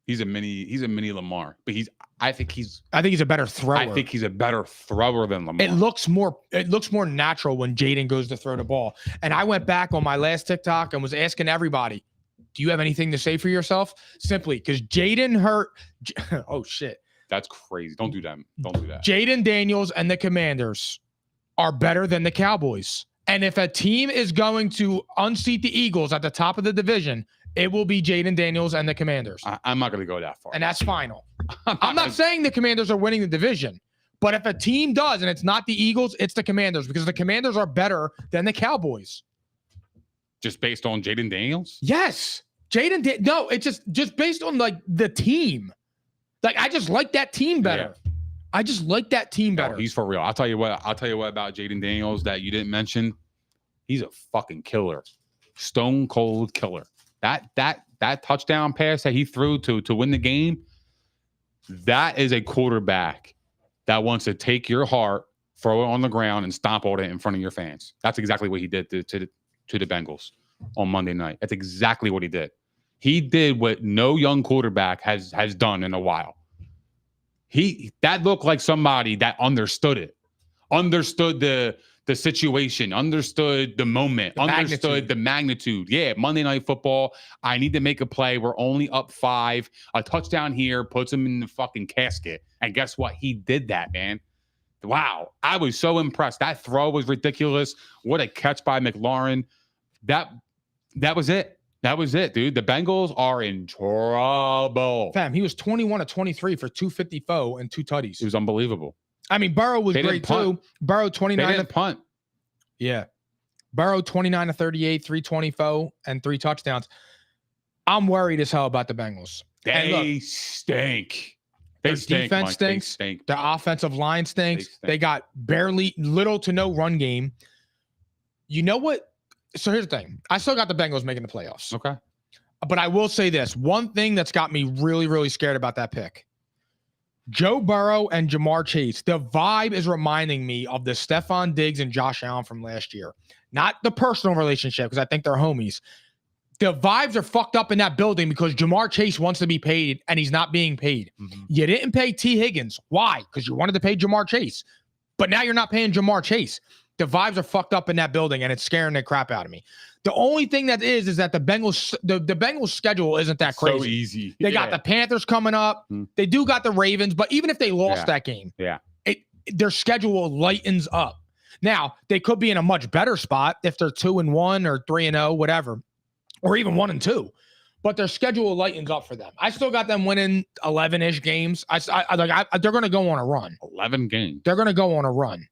He's a mini Lamar, but I think he's a better thrower. I think he's a better thrower than Lamar. It looks more natural when Jaden goes to throw the ball. And I went back on my last TikTok and was asking everybody, do you have anything to say for yourself? Simply because Jaden hurt. Oh, shit. That's crazy. Don't do that. Don't do that. Jaden Daniels and the Commanders are better than the Cowboys. And if a team is going to unseat the Eagles at the top of the division, it will be Jaden Daniels and the Commanders. I'm not going to go that far. And that's final. I'm not saying the Commanders are winning the division. But if a team does, and it's not the Eagles, it's the Commanders. Because the Commanders are better than the Cowboys. Just based on Jaden Daniels? Yes. No, it's just based on like the team. Like, I just like that team better. Yeah. I just like that team better. No, he's for real. I'll tell you what about Jaden Daniels that you didn't mention. He's a fucking killer. Stone cold killer. That touchdown pass that he threw to win the game, that is a quarterback that wants to take your heart, throw it on the ground, and stomp on it in front of your fans. That's exactly what he did to the Bengals on Monday night. That's exactly what he did. He did what no young quarterback has done in a while. That looked like somebody that understood it, understood the situation, understood the moment, understood the magnitude. Yeah, Monday Night Football. I need to make a play. We're only up 5. A touchdown here puts him in the fucking casket. And guess what? He did that, man. Wow. I was so impressed. That throw was ridiculous. What a catch by McLaurin. That was it. That was it, dude. The Bengals are in trouble. Fam, he was 21 of 23 for 254 and 2 tutties. It was unbelievable. I mean, Burrow was great too. Burrow 29. They didn't punt. Yeah. Burrow 29 of 38, 324, and 3 touchdowns. I'm worried as hell about the Bengals. They stink. Their defense stinks. Their offensive line stinks. They got little to no run game. You know what? So here's the thing. I still got the Bengals making the playoffs. Okay. But I will say this. One thing that's got me really, really scared about that pick. Joe Burrow and Jamar Chase. The vibe is reminding me of the Stephon Diggs and Josh Allen from last year. Not the personal relationship, because I think they're homies. The vibes are fucked up in that building because Jamar Chase wants to be paid and he's not being paid. Mm-hmm. You didn't pay T. Higgins. Why? Because you wanted to pay Jamar Chase. But now you're not paying Jamar Chase. The vibes are fucked up in that building, and it's scaring the crap out of me. The only thing that is that the Bengals, the Bengals schedule isn't that crazy. So easy. They got the Panthers coming up. They do got the Ravens, but even if they lost that game, their schedule lightens up. Now they could be in a much better spot if they're 2-1 or 3-0, whatever, or even 1-2. But their schedule lightens up for them. I still got them winning 11-ish games. They're going to go on a run. 11 games. They're going to go on a run.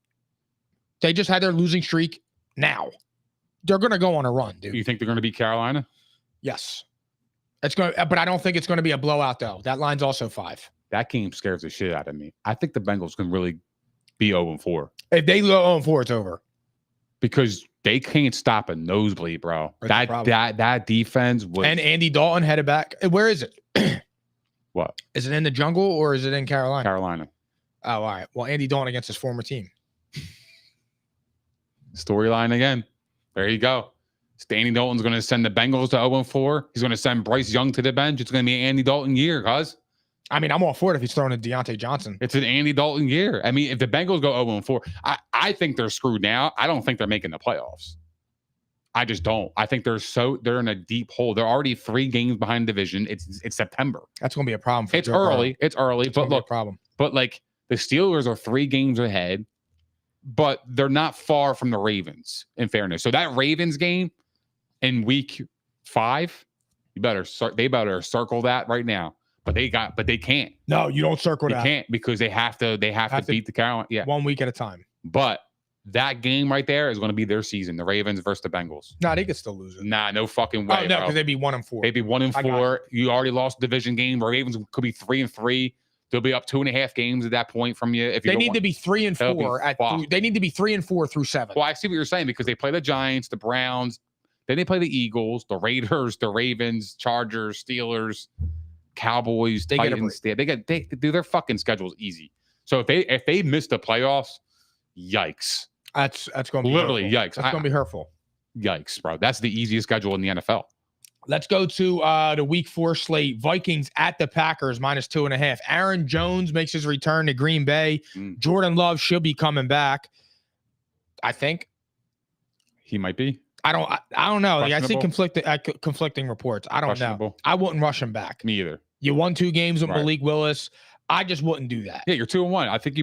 They just had their losing streak now. They're going to go on a run, dude. You think they're going to beat Carolina? Yes. It's going, but I don't think it's going to be a blowout, though. That line's also 5. That game scares the shit out of me. I think the Bengals can really be 0-4. If they go 0-4, it's over. Because they can't stop a nosebleed, bro. That defense was... And Andy Dalton headed back. Where is it? What? Is it in the jungle or is it in Carolina? Carolina. Oh, all right. Well, Andy Dalton against his former team. Storyline again. There you go. Andy Dalton's going to send the Bengals to 0-4. He's going to send Bryce Young to the bench. It's going to be an Andy Dalton year, cuz. I mean, I'm all for it if he's throwing a Deontay Johnson. It's an Andy Dalton year. I mean, if the Bengals go 0-4, I think they're screwed now. I don't think they're making the playoffs. I just don't. I think they're in a deep hole. They're already 3 games behind division. It's September. That's going to be a problem for It's early. It's early. But look, problem. But like the Steelers are 3 games ahead. But they're not far from the Ravens, in fairness. So that Ravens game in week 5, they better circle that right now. But they can't. No, you don't circle that. They can't because they have to beat the Carolina. Yeah, 1 week at a time. But that game right there is going to be their season. The Ravens versus the Bengals. Nah, they could still lose it. Nah, no fucking way. Oh no, because they'd be 1-4. They'd be 1-4. You already lost a division game. The Ravens could be 3-3. They'll be up 2.5 games at that point from you. If they need to be 3-4 they need to be 3-4 through 7. Well, I see what you're saying because they play the Giants, the Browns, then they play the Eagles, the Raiders, the Ravens, Chargers, Steelers, Cowboys, Titans. They do their fucking schedules easy. So if they miss the playoffs, yikes. That's going to be literally hurtful. Yikes. That's going to be hurtful. Yikes, bro. That's the easiest schedule in the NFL. Let's go to the week 4 slate. Vikings at the Packers -2.5. Aaron Jones makes his return to Green Bay. Jordan Love should be coming back. I think he might be. I don't know. I see conflicting reports. I don't know. I wouldn't rush him back. Me either. You won 2 games with Malik Willis. I just wouldn't do that. Yeah, you're 2-1. I think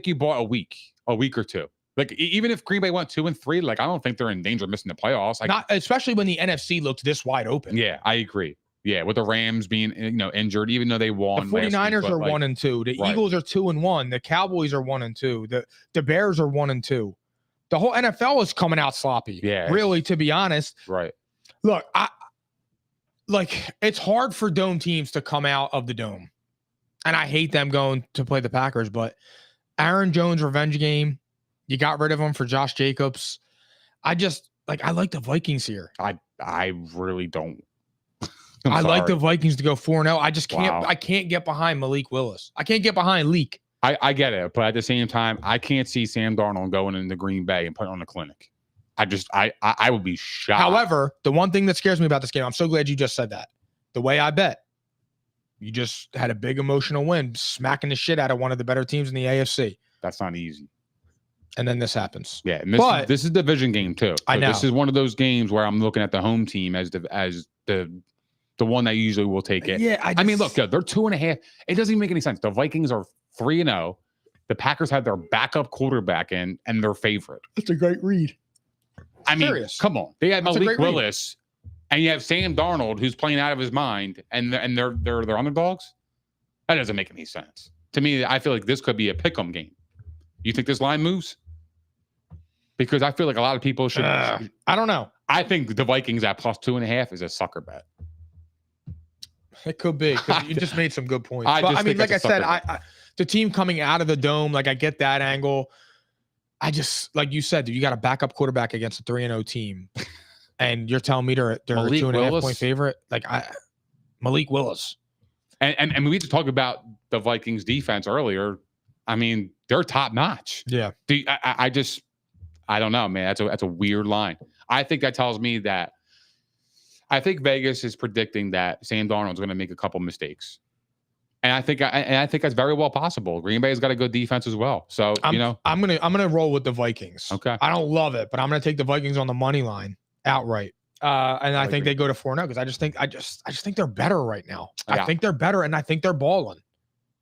you bought a week or 2. Like, even if Green Bay went 2-3, like, I don't think they're in danger of missing the playoffs. Like, not especially when the NFC looked this wide open. Yeah, I agree. Yeah, with the Rams being injured, even though they won. The 49ers are 1-2. The Eagles are 2-1. The Cowboys are 1-2. The Bears are 1-2. The whole NFL is coming out sloppy. Yeah, really, to be honest. Right. Look, it's hard for dome teams to come out of the dome. and I hate them going to play the Packers, but Aaron Jones revenge game. You got rid of him for Josh Jacobs. I like the Vikings here. I really don't. I like the sorry. Vikings to go 4-0. I just can't. Wow. I can't get behind Malik Willis. I can't get behind Leak. I get it, but at the same time, I can't see Sam Darnold going into Green Bay and putting on a clinic. I would be shocked. However, the one thing that scares me about this game, I'm so glad you just said that. The way I bet, you just had a big emotional win, smacking the shit out of one of the better teams in the AFC. That's not easy. And then this happens. Yeah, and this is a division game too. So I know. This is one of those games where I'm looking at the home team as the one that usually will take it. Yeah, I mean, look, they're 2.5. It doesn't even make any sense. The Vikings are 3-0. The Packers had their backup quarterback in, and their favorite. It's a great read. I mean, Serious. come on. They had That's a Malik great read. Willis, and you have Sam Darnold, who's playing out of his mind, and they're underdogs. That doesn't make any sense to me. I feel like this could be a pick'em game. You think this line moves? Because I feel like a lot of people should. I don't know. I think the Vikings at +2.5 is a sucker bet. It could be. 'Cause you just made some good points. I But just I mean, think like I that's a said, sucker the team coming out of the dome, like I get that angle. I just, like you said, you got a backup quarterback against a 3-0 team, and you're telling me they're a Malik 2.5 Willis? point favorite. Like Malik Willis. And we just talked about the Vikings defense earlier. I mean, they're top notch. Yeah. I don't know, man. That's a weird line. I think that tells me that I think Vegas is predicting that Sam Darnold's going to make a couple mistakes, and I think that's very well possible. Green Bay's got a good defense as well, so I'm gonna roll with the Vikings. Okay. I don't love it, but I'm gonna take the Vikings on the money line outright. And I think they go to 4-0 because I just think they're better right now. Yeah. I think they're better, and I think they're balling.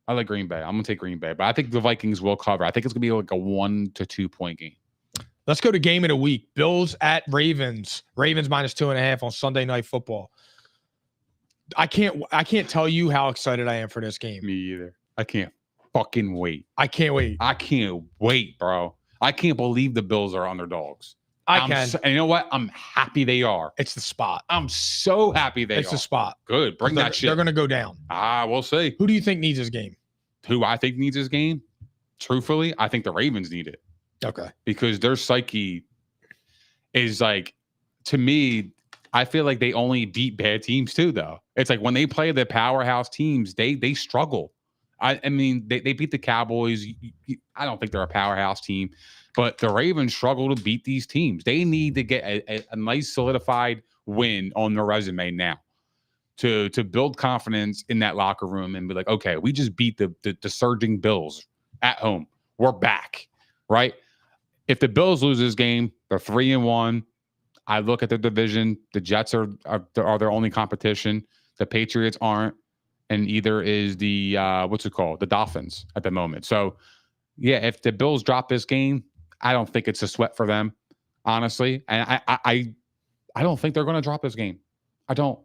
I like Green Bay. I'm gonna take Green Bay, but I think the Vikings will cover. I think it's gonna be like a 1 to 2 point game. Let's go to game of the week. Bills at Ravens. Ravens -2.5 on Sunday Night Football. I can't tell you how excited I am for this game. Me either. I can't fucking wait. I can't wait. I can't wait, bro. I can't believe the Bills are underdogs. I can. And you know what? I'm happy they are. It's the spot. I'm so happy they It's are. the spot. Good. Bring that shit. They're going to go down. We'll see. Who do you think needs this game? Who I think needs this game? Truthfully, I think the Ravens need it. Okay. Because their psyche is like, to me, I feel like they only beat bad teams too, though. It's like when they play the powerhouse teams, they struggle. I mean, they beat the Cowboys. I don't think they're a powerhouse team, but the Ravens struggle to beat these teams. They need to get a nice solidified win on their resume now to build confidence in that locker room and be like, okay, we just beat the surging Bills at home. We're back, right? If the Bills lose this game, they're 3-1. I look at the division. The Jets are their only competition. The Patriots aren't, and either is the the Dolphins at the moment. So, yeah, if the Bills drop this game, I don't think it's a sweat for them, honestly. And I don't think they're going to drop this game. I don't.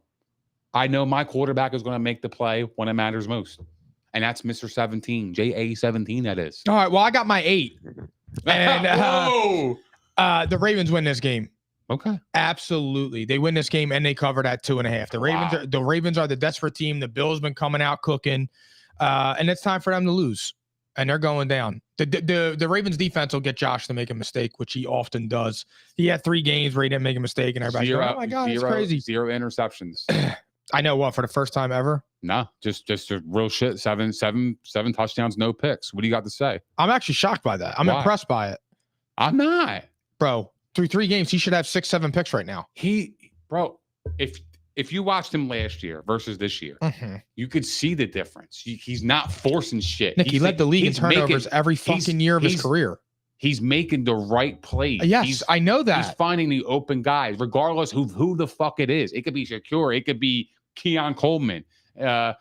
I know my quarterback is going to make the play when it matters most, and that's Mr. 17, JA17. That is. All right. Well, I got my 8. And the Ravens win this game. Okay. Absolutely. They win this game and they cover that 2.5. The Ravens are the desperate team. The Bills been coming out cooking. And it's time for them to lose. And they're going down. The Ravens defense will get Josh to make a mistake, which he often does. He had 3 games where he didn't make a mistake, and everybody's going, oh my God, it's crazy. 0 interceptions. I know what, for the first time ever? No, just a real shit. 7 touchdowns, no picks. What do you got to say? I'm actually shocked by that. I'm Why? impressed by it. I'm not. Bro, through 3 games, he should have 6-7 picks right now. If you watched him last year versus this year, you could see the difference. He's not forcing shit. Nick, he led the league in turnovers every fucking year of his career. He's making the right plays. Yes, I know that. He's finding the open guys, regardless who the fuck it is. It could be Shakur. It could be Keon Coleman. I'm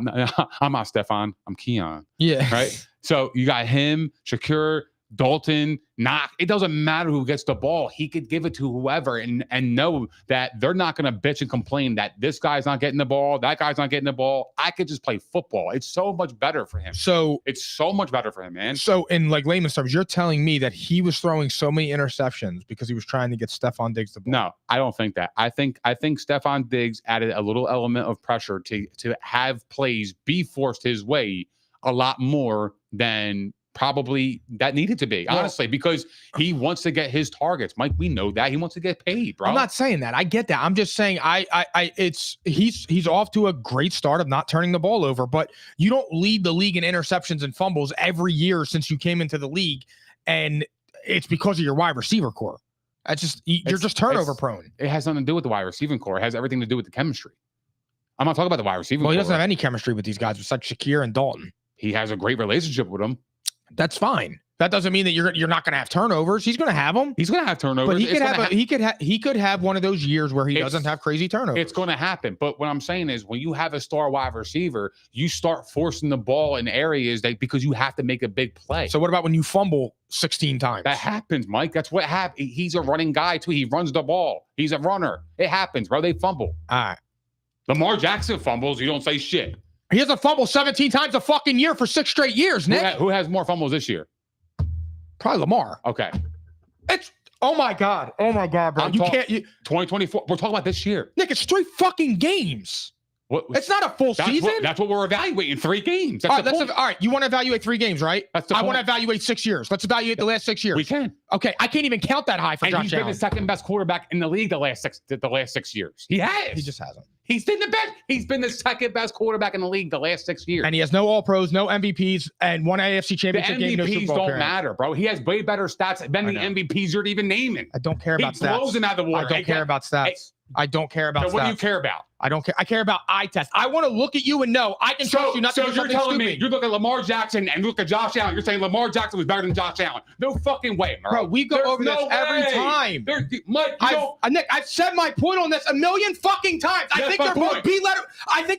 not Stefan. I'm Keon. Yeah. Right. So you got him, Shakur, Dalton, it doesn't matter who gets the ball. He could give it to whoever and know that they're not going to bitch and complain that this guy's not getting the ball, that guy's not getting the ball. I could just play football. It's so much better for him. So it's so much better for him, man. So in like layman's terms, you're telling me that he was throwing so many interceptions because he was trying to get Stephon Diggs the ball? No, I don't think that. I think Stephon Diggs added a little element of pressure to have plays be forced his way a lot more than probably that needed to be, honestly, because he wants to get his targets. Mike, we know that he wants to get paid, bro. I'm not saying that. I get that. I'm just saying he's off to a great start of not turning the ball over, but you don't lead the league in interceptions and fumbles every year since you came into the league, and it's because of your wide receiver core. That's just you're just turnover prone. It has nothing to do with the wide receiving core. It has everything to do with the chemistry. I'm not talking about the wide receiving core. Well, he doesn't have any chemistry with these guys besides Shakir and Dalton. He has a great relationship with them. That's fine. That doesn't mean that you're not going to have turnovers. He's going to have them. He's going to have turnovers. But he could have one of those years where he doesn't have crazy turnovers. It's going to happen. But what I'm saying is, when you have a star wide receiver, you start forcing the ball in areas because you have to make a big play. So what about when you fumble 16 times? That happens, Mike. That's what happens. He's a running guy too. He runs the ball. He's a runner. It happens, bro. They fumble. All right. Lamar Jackson fumbles. You don't say shit. He has a fumble 17 times a fucking year for 6 straight years, Nick. Who has more fumbles this year? Probably Lamar. Okay. It's oh my god, bro. You can't. 2024. We're talking about this year, Nick. It's 3 fucking games. It's not a full season. That's what we're evaluating. 3 games. All right. You want to evaluate 3 games, right? I want to evaluate 6 years. Let's evaluate the last 6 years. We can. Okay. I can't even count that high for Josh Allen. He's been the second best quarterback in the league the last 6 years. He has. He just hasn't. He's been the best. He's been the second best quarterback in the league the last 6 years. And he has no All-Pros, no MVPs, and 1 AFC Championship game. No Super Bowl don't matter, bro. He has way better stats than the MVPs you're even naming. I don't care about stats. He blows him out of the water. I don't care about stats. I don't care about stats. So what do you care about? I don't care. I care about eye test. I want to look at you and know I can trust you not to do something stupid. So you're telling me you look at Lamar Jackson and look at Josh Allen. You're saying Lamar Jackson was better than Josh Allen. No fucking way, bro. We go over this every time. Mike, Nick, I've said my point on this a million fucking times. I think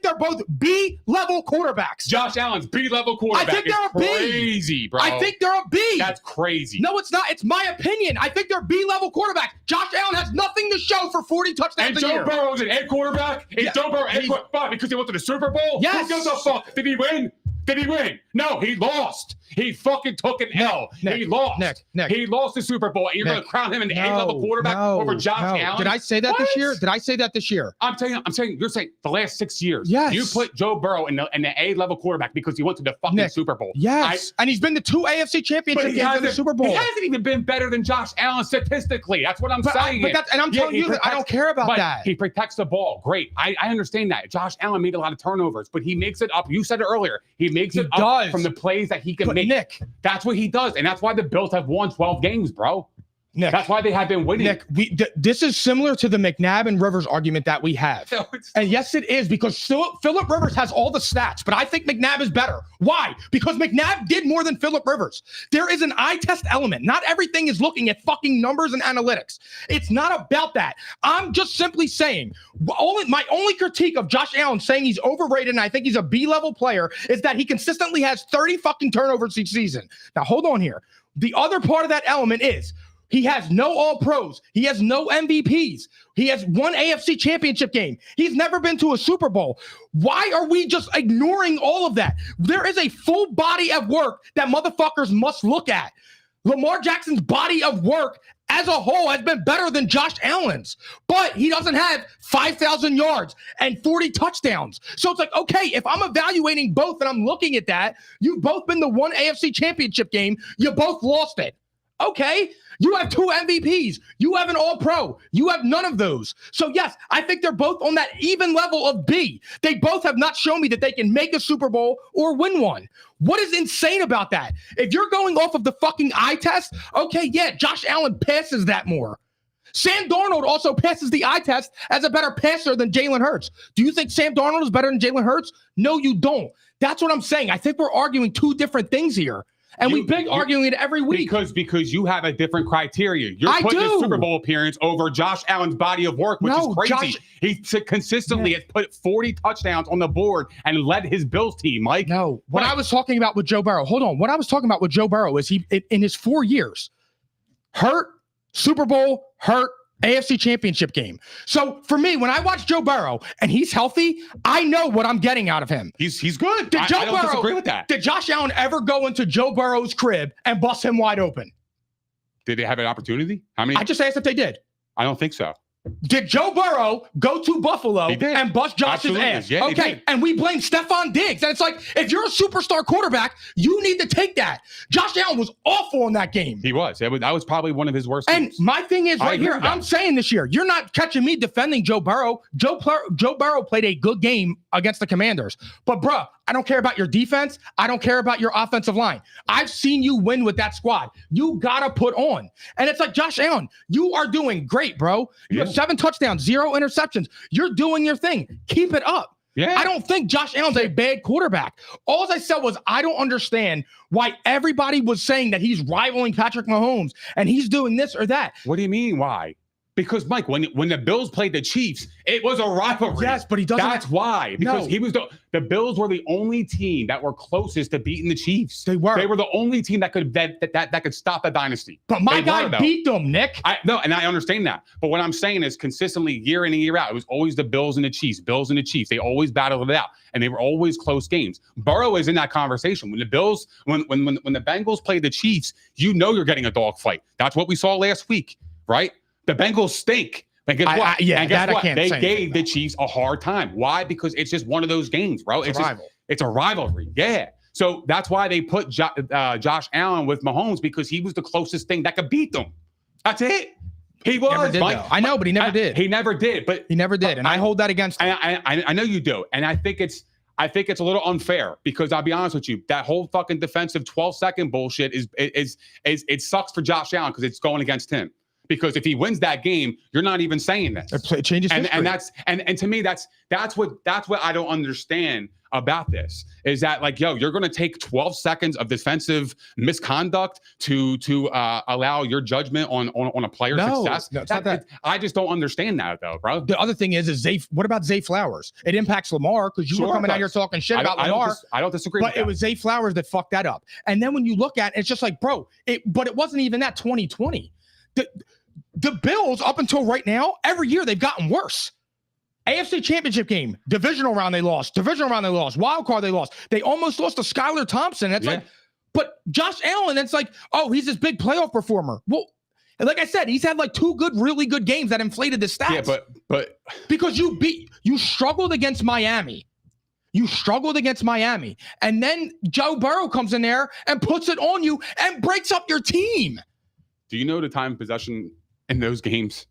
they're both B-level quarterbacks. Josh Allen's B-level quarterback. I think they're a B. Crazy, bro. I think they're a B. That's crazy. No, it's not. It's my opinion. I think they're B-level quarterbacks. Josh Allen has nothing to show for 40 touchdowns a year. And Joe Burrow's an A quarterback? Is Joe Burrow A quarterback because he went to the Super Bowl? Yes. Who gives a fuck? Did he win? Did he win? No, he lost. He fucking took an L. He lost. Nick. He lost the Super Bowl. And you're going to crown him an A-level quarterback over Josh Allen? Did I say that this year? Did I say that this year? I'm saying you're saying the last 6 years. Yes. You put Joe Burrow in the A-level quarterback because he went to the fucking Super Bowl. Yes. And he's been to 2 AFC championship games in the Super Bowl. He hasn't even been better than Josh Allen statistically. That's what I'm saying. And I'm telling you that I don't care about that. He protects the ball. Great. I understand that. Josh Allen made a lot of turnovers, but he makes it up. You said it earlier. He makes it up from the plays that he can make. Nick, that's what he does. And that's why the Bills have won 12 games, bro. Nick, that's why they have been winning. Nick, this is similar to the McNabb and Rivers argument that we have. No, and yes, it is, because Phillip Rivers has all the stats, but I think McNabb is better. Why? Because McNabb did more than Phillip Rivers. There is an eye test element. Not everything is looking at fucking numbers and analytics. It's not about that. I'm just simply saying, my only critique of Josh Allen saying he's overrated and I think he's a B-level player is that he consistently has 30 fucking turnovers each season. Now, hold on here. The other part of that element is he has no All-Pros. He has no MVPs. He has 1 AFC championship game. He's never been to a Super Bowl. Why are we just ignoring all of that? There is a full body of work that motherfuckers must look at. Lamar Jackson's body of work as a whole has been better than Josh Allen's, but he doesn't have 5,000 yards and 40 touchdowns. So it's like, okay, if I'm evaluating both and I'm looking at that, you've both been to 1 AFC championship game. You both lost it. Okay, you have 2 MVPs. You have an All-Pro. You have none of those. So yes, I think they're both on that even level of B. They both have not shown me that they can make a Super Bowl or win one. What is insane about that? If you're going off of the fucking eye test, okay, yeah, Josh Allen passes that more. Sam Darnold also passes the eye test as a better passer than Jalen Hurts. Do you think Sam Darnold is better than Jalen Hurts? No, you don't. That's what I'm saying. I think we're arguing 2 different things here. And we've been arguing it every week. Because you have a different criteria. You're I putting do. a Super Bowl appearance over Josh Allen's body of work, which is crazy. He consistently has put 40 touchdowns on the board and led his Bills team, Mike. No, what I was talking about with Joe Burrow, hold on. What I was talking about with Joe Burrow is he, in his 4 years, hurt, Super Bowl, hurt, AFC Championship game. So for me, when I watch Joe Burrow and he's healthy, I know what I'm getting out of him. He's good. I don't disagree with that. Did Josh Allen ever go into Joe Burrow's crib and bust him wide open? Did they have an opportunity? How many? I just asked if they did. I don't think so. Did Joe Burrow go to Buffalo and bust Josh's ass? Yeah, okay, and we blame Stephon Diggs. And it's like, if you're a superstar quarterback, you need to take that. Josh Allen was awful in that game. He was. That was probably one of his worst And games. my thing is right here, I'm saying this year, you're not catching me defending Joe Burrow. Joe Burrow played a good game against the Commanders. But, bruh, I don't care about your defense. I don't care about your offensive line. I've seen you win with that squad. You got to put on. And it's like, Josh Allen, you are doing great, bro. You have 7 touchdowns, 0 interceptions. You're doing your thing. Keep it up. Yeah. I don't think Josh Allen's a bad quarterback. All I said was I don't understand why everybody was saying that he's rivaling Patrick Mahomes and he's doing this or that. What do you mean, why? Because, Mike, when the Bills played the Chiefs, it was a rivalry. Yes, but he doesn't. That's why. Because he was the Bills were the only team that were closest to beating the Chiefs. They were. They were the only team that could stop the dynasty. But my guy beat them, Nick. And I understand that. But what I'm saying is consistently year in and year out, it was always the Bills and the Chiefs. Bills and the Chiefs. They always battled it out, and they were always close games. Burrow is in that conversation. When the Bills, when the Bengals played the Chiefs, you know you're getting a dogfight. That's what we saw last week, right? The Bengals stink. And guess what? They gave the Chiefs a hard time. Why? Because it's just one of those games, bro. It's a rivalry. Yeah. So that's why they put Josh Allen with Mahomes, because he was the closest thing that could beat them. That's it. He was. I know, but he never did. He never did. But he never did, and I hold that against him. I know you do, and I think it's a little unfair, because I'll be honest with you, that whole fucking defensive 12-second bullshit is it sucks for Josh Allen because it's going against him. Because if he wins that game, you're not even saying this. It changes history. And that's and to me, that's what I don't understand about this, is that, like, yo, you're going to take 12 seconds of defensive misconduct to allow your judgment on a player's success. No, it's not that. I just don't understand that, though, bro. The other thing is what about Zay Flowers? It impacts Lamar, because you were coming out here talking shit about Lamar. I don't disagree with that. But it was Zay Flowers that fucked that up. And then when you look at it, it's just like, bro, but it wasn't even that 2020. The Bills, up until right now, every year they've gotten worse. AFC Championship game, divisional round they lost, wild card they lost. They almost lost to Skylar Thompson. It's like, but Josh Allen, it's like, oh, he's this big playoff performer. Well, like I said, he's had like 2 really good games that inflated the stats. Yeah, but because you struggled against Miami. And then Joe Burrow comes in there and puts it on you and breaks up your team. Do you know the time of possession in those games?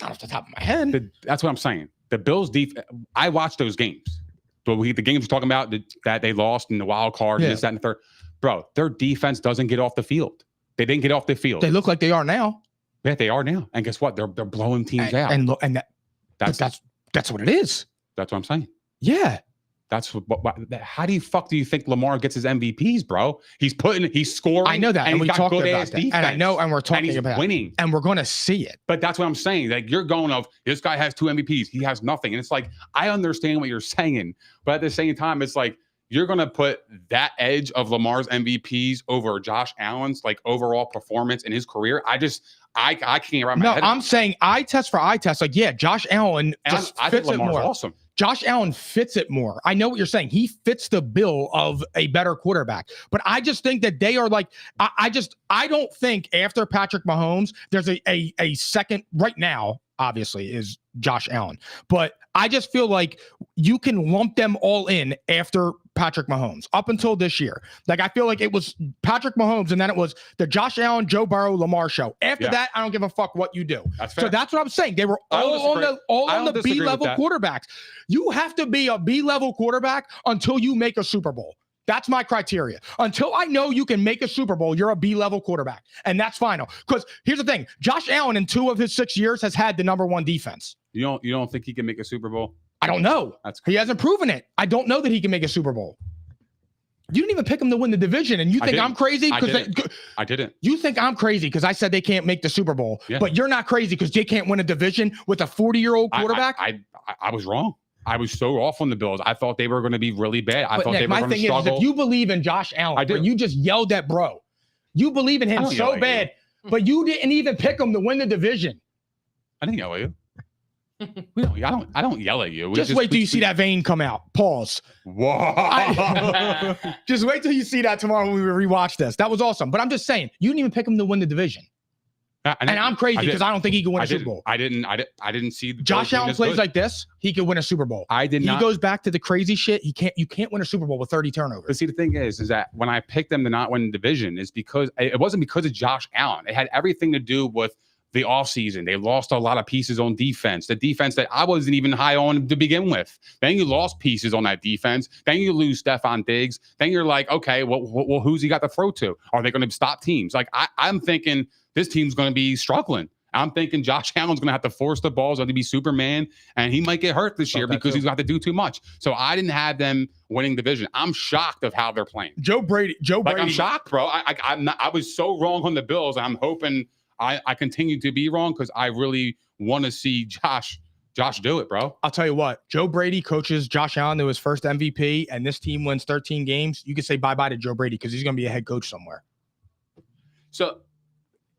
Not off the top of my head. That's what I'm saying. The Bills' defense, I watched those games. The games we're talking about that they lost in the wild card, and this, that, and the third. Bro, their defense doesn't get off the field. They didn't get off the field. They look like they are now. Yeah, they are now. And guess what? They're blowing teams out. That's what it is. That's what I'm saying. Yeah. That's how do you think Lamar gets his MVPs, bro? He's scoring. I know that, and we talked about that. Defense, and I know, and we're talking about winning, and we're going to see it. But that's what I'm saying. Like, you're going of, this guy has 2 MVPs, he has nothing, and it's like, I understand what you're saying, but at the same time, it's like you're going to put that edge of Lamar's MVPs over Josh Allen's like overall performance in his career. I can't wrap my head. No, I'm saying eye test for eye test. Like, yeah, Josh Allen just I fits think Lamar's it more. Awesome. Josh Allen fits it more. I know what you're saying. He fits the bill of a better quarterback. But I just think that they are like, I don't think after Patrick Mahomes, there's a second right now, obviously, is Josh Allen. But I just feel like you can lump them all in after Patrick Mahomes up until this year. Like, I feel like it was Patrick Mahomes, and then it was the Josh Allen, Joe Burrow, Lamar show. After that, I don't give a fuck what you do. That's fair. So that's what I'm saying. They were all on the B-level quarterbacks. You have to be a B-level quarterback until you make a Super Bowl. That's my criteria. Until I know you can make a Super Bowl, you're a B-level quarterback. And that's final. Because here's the thing. Josh Allen, in 2 of his 6 years, has had the #1 defense. You don't think he can make a Super Bowl? I don't know. He hasn't proven it. I don't know that he can make a Super Bowl. You didn't even pick them to win the division, and you think I'm crazy because I didn't. You think I'm crazy because I said they can't make the Super Bowl, but you're not crazy because they can't win a division with a 40-year-old quarterback. I was wrong. I was so off on the Bills. I thought they were going to be really bad. I thought Nick, they were going to struggle. My thing is, if you believe in Josh Allen, and you just yelled at bro, you believe in him so bad, but you didn't even pick him to win the division. I didn't yell at you. I don't yell at you. Just wait till you see that vein come out. Pause. Whoa. Just wait till you see that tomorrow when we rewatch this. That was awesome. But I'm just saying, you didn't even pick him to win the division. And I'm crazy because I don't think he can win a Super Bowl. I didn't see Josh Allen plays like this. He could win a Super Bowl. He goes back to the crazy shit. You can't win a Super Bowl with 30 turnovers. But see, the thing is that when I picked them to not win the division, is because it wasn't because of Josh Allen. It had everything to do with the offseason. They lost a lot of pieces on defense. The defense that I wasn't even high on to begin with. Then you lost pieces on that defense. Then you lose Stephon Diggs. Then you're like, okay, well, who's he got to throw to? Are they going to stop teams? Like I'm thinking this team's going to be struggling. I'm thinking Josh Allen's going to have to force the balls, going to be Superman, and he might get hurt this year because he's got to do too much. So I didn't have them winning division. I'm shocked of how they're playing. Joe Brady. Like I'm shocked, bro. I was so wrong on the Bills. I'm hoping I continue to be wrong because I really want to see Josh do it, bro. I'll tell you what. Joe Brady coaches Josh Allen to his first MVP, and this team wins 13 games. You can say bye-bye to Joe Brady because he's going to be a head coach somewhere. So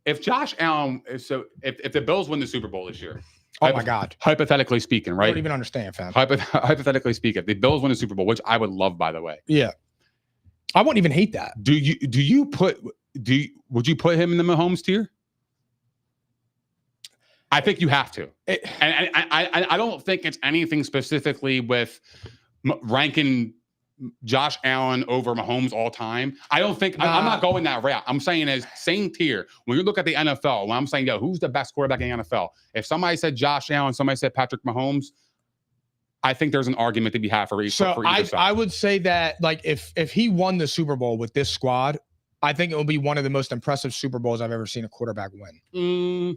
if Josh Allen, if the Bills win the Super Bowl this year, oh my God, hypothetically speaking, right? I don't even understand, fam. Hypothetically speaking, if the Bills win the Super Bowl, which I would love, by the way. Yeah, I wouldn't even hate that. Would you put him in the Mahomes tier? I think you have to, and I don't think it's anything specifically with ranking Josh Allen over Mahomes all time. I don't think I'm not going that route. I'm saying as same tier. When you look at the NFL, when I'm saying, who's the best quarterback in the NFL? If somebody said Josh Allen, somebody said Patrick Mahomes, I think there's an argument to be had for each. So I would say that like if he won the Super Bowl with this squad, I think it will be one of the most impressive Super Bowls I've ever seen a quarterback win.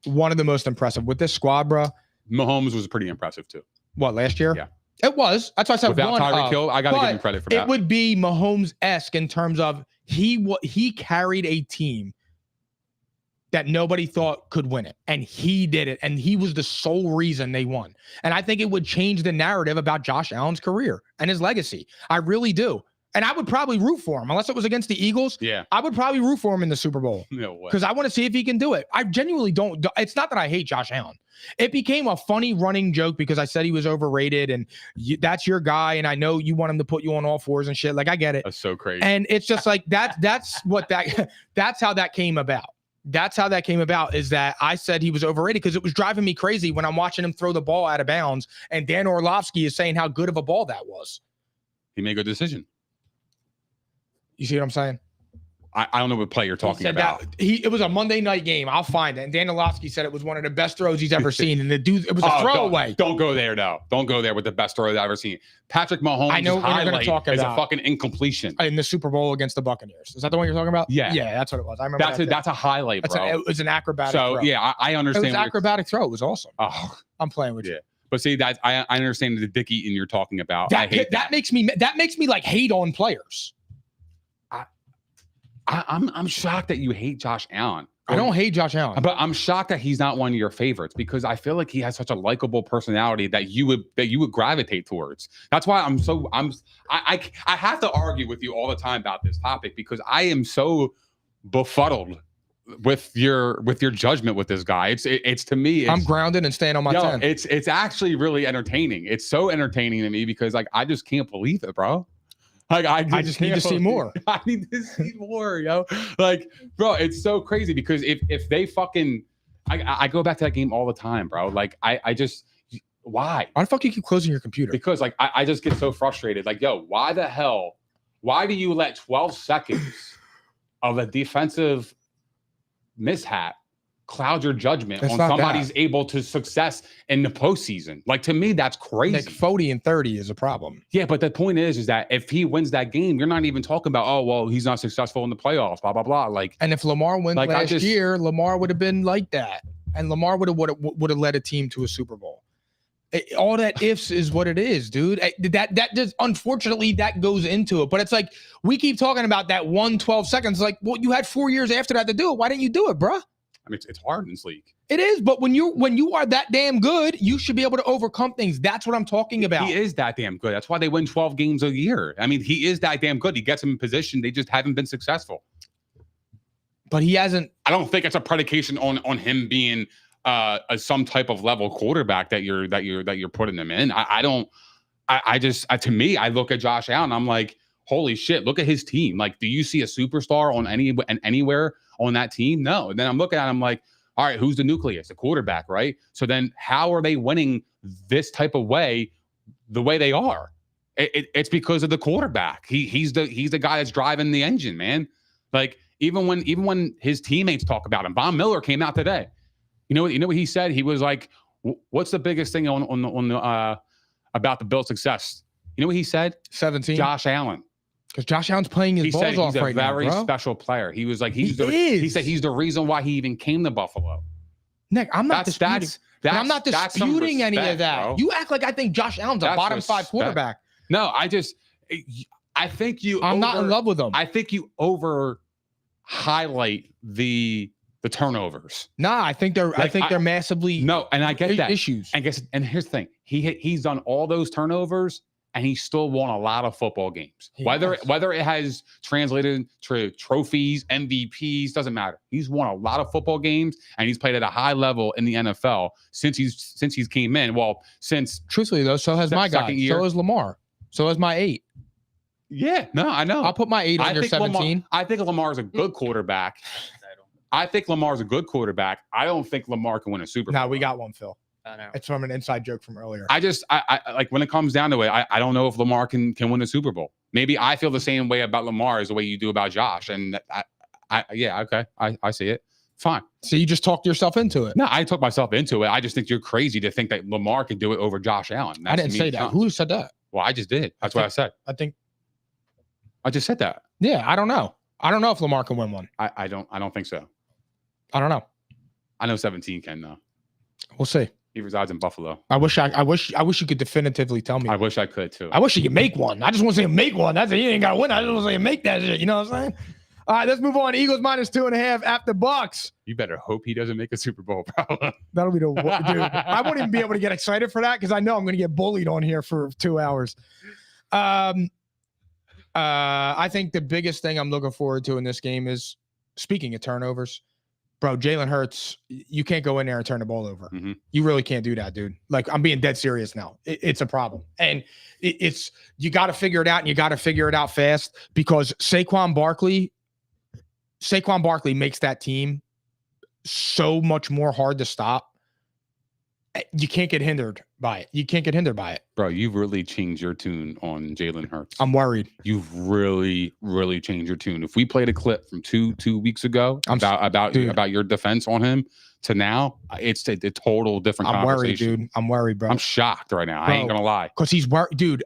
One of the most impressive with this squad, bro. Mahomes was pretty impressive too. What, last year? Yeah. It was. That's why I said without Tyreek Hill, I got to give him credit for that. It would be Mahomes-esque in terms of he carried a team that nobody thought could win it, and he did it, and he was the sole reason they won. And I think it would change the narrative about Josh Allen's career and his legacy. I really do. And I would probably root for him, unless it was against the Eagles. Yeah, I would probably root for him in the Super Bowl. No way. Because I want to see if he can do it. I genuinely don't. It's not that I hate Josh Allen. It became a funny running joke because I said he was overrated, and that's your guy, and I know you want him to put you on all fours and shit. Like, I get it. That's so crazy. And it's just like that's how that came about. That's how that came about, is that I said he was overrated because it was driving me crazy when I'm watching him throw the ball out of bounds, and Dan Orlovsky is saying how good of a ball that was. He made a good decision. You see what I'm saying? I don't know what play you're talking about. It was a Monday night game. I'll find it. And Dan Orlovsky said it was one of the best throws he's ever seen. And the dude, it was a throwaway. Don't go there, though. Don't go there with the best throw I've ever seen. Patrick Mahomes' highlight is a fucking incompletion. In the Super Bowl against the Buccaneers. Is that the one you're talking about? Yeah. Yeah, that's what it was. I remember that's a highlight, bro. It was an acrobatic throw. So, yeah, I understand. It was an acrobatic throw. It was awesome. Oh, I'm playing with you. But see, I understand the dick eating you're talking about. I hate that. That makes me like hate on players. I'm shocked that you hate Josh Allen. I don't hate Josh Allen, but I'm shocked that he's not one of your favorites because I feel like he has such a likable personality that you would gravitate towards. That's why I have to argue with you all the time about this topic because I am so befuddled with your judgment with this guy. It's to me, I'm grounded and staying on my 10. It's actually really entertaining. It's so entertaining to me because like I just can't believe it, bro. Like I just need to see more. I need to see more, yo. Like, bro, it's so crazy because if they fucking, I go back to that game all the time, bro. Like, I just, why? Why the fuck you keep closing your computer? Because like I just get so frustrated. Like, yo, why the hell? Why do you let 12 seconds of a defensive mishap cloud your judgment on somebody's able to success in the postseason? Like, to me, that's crazy. Like 40 and 30 is a problem. Yeah, but the point is that if he wins that game, you're not even talking about, oh, well, he's not successful in the playoffs, blah, blah, blah. Like, and if Lamar wins last year, Lamar would have been like that. And Lamar would have led a team to a Super Bowl. All that ifs is what it is, dude. That just unfortunately that goes into it. But it's like we keep talking about that 12 seconds. Like, well, you had 4 years after that to do it. Why didn't you do it, bro? I mean, it's hard in this league. It is, but when you are that damn good, you should be able to overcome things. That's what I'm talking about. He is that damn good. That's why they win 12 games a year. I mean, he is that damn good. He gets them in position. They just haven't been successful. But he hasn't. I don't think it's a predication on him being some type of level quarterback that you're putting him in. To me, I look at Josh Allen. I'm like, holy shit! Look at his team. Like, do you see a superstar on anywhere on that team? No. And then I'm looking at him like, all right, who's the nucleus? The quarterback, right? So then, how are they winning this type of way, the way they are? It's because of the quarterback. He's the guy that's driving the engine, man. Like even when his teammates talk about him, Von Miller came out today. You know what he said? He was like, "What's the biggest thing on about the Bills' success?" You know what he said? 17. Josh Allen. Because Josh Allen's playing his balls off right now, bro. He's a very special player. He was like, he said he's the reason why he even came to Buffalo. Nick, I'm not disputing any of that. Bro. You act like I think Josh Allen's a bottom 5 quarterback. No, I think I'm not in love with him. I think you over highlight the turnovers. Nah, I think they're massively and I get that issues. And here's the thing: he's done all those turnovers, and he still won a lot of football games. Whether it has translated to trophies, MVPs, doesn't matter. He's won a lot of football games, and he's played at a high level in the NFL since he's came in. Well, since truthfully though, so has my guy. So has Lamar. So has my 8. Yeah, no, I know. I'll put my 8 under 17. I think Lamar's a good quarterback. I think Lamar's a good quarterback. I don't think Lamar can win a Super Bowl. No, we got one, Phil. I know. It's from an inside joke from earlier. I like when it comes down to it, I don't know if Lamar can win a Super Bowl. Maybe I feel the same way about Lamar as the way you do about Josh. And okay. I see it. Fine. So you just talked yourself into it. No, I took myself into it. I just think you're crazy to think that Lamar could do it over Josh Allen. I didn't say that. Who said that? Well, I just did. That's what I said. I just said that. Yeah, I don't know. I don't know if Lamar can win one. I don't think so. I don't know. I know 17 can though. We'll see. He resides in Buffalo. I wish you could definitively tell me. I wish I could too. I wish you could make one. I just want to see him make one. That's it. You ain't got to win. I just want to see him make that shit. You know what I'm saying? All right, let's move on. Eagles -2.5 at the Bucks. You better hope he doesn't make a Super Bowl, bro. That'll be the dude. I won't even be able to get excited for that because I know I'm going to get bullied on here for 2 hours. I think the biggest thing I'm looking forward to in this game is, speaking of turnovers, bro, Jalen Hurts, you can't go in there and turn the ball over. Mm-hmm. You really can't do that, dude. Like, I'm being dead serious now. It's a problem. And you got to figure it out, and you got to figure it out fast, because Saquon Barkley makes that team so much more hard to stop. You can't get hindered by it. Bro, you've really changed your tune on Jalen Hurts. I'm worried. You've really, really changed your tune. If we played a clip from two weeks ago about your defense on him to now, it's a total different conversation. Worried, dude. I'm worried, bro. I'm shocked right now. Bro, I ain't gonna lie. Because he's worried, dude.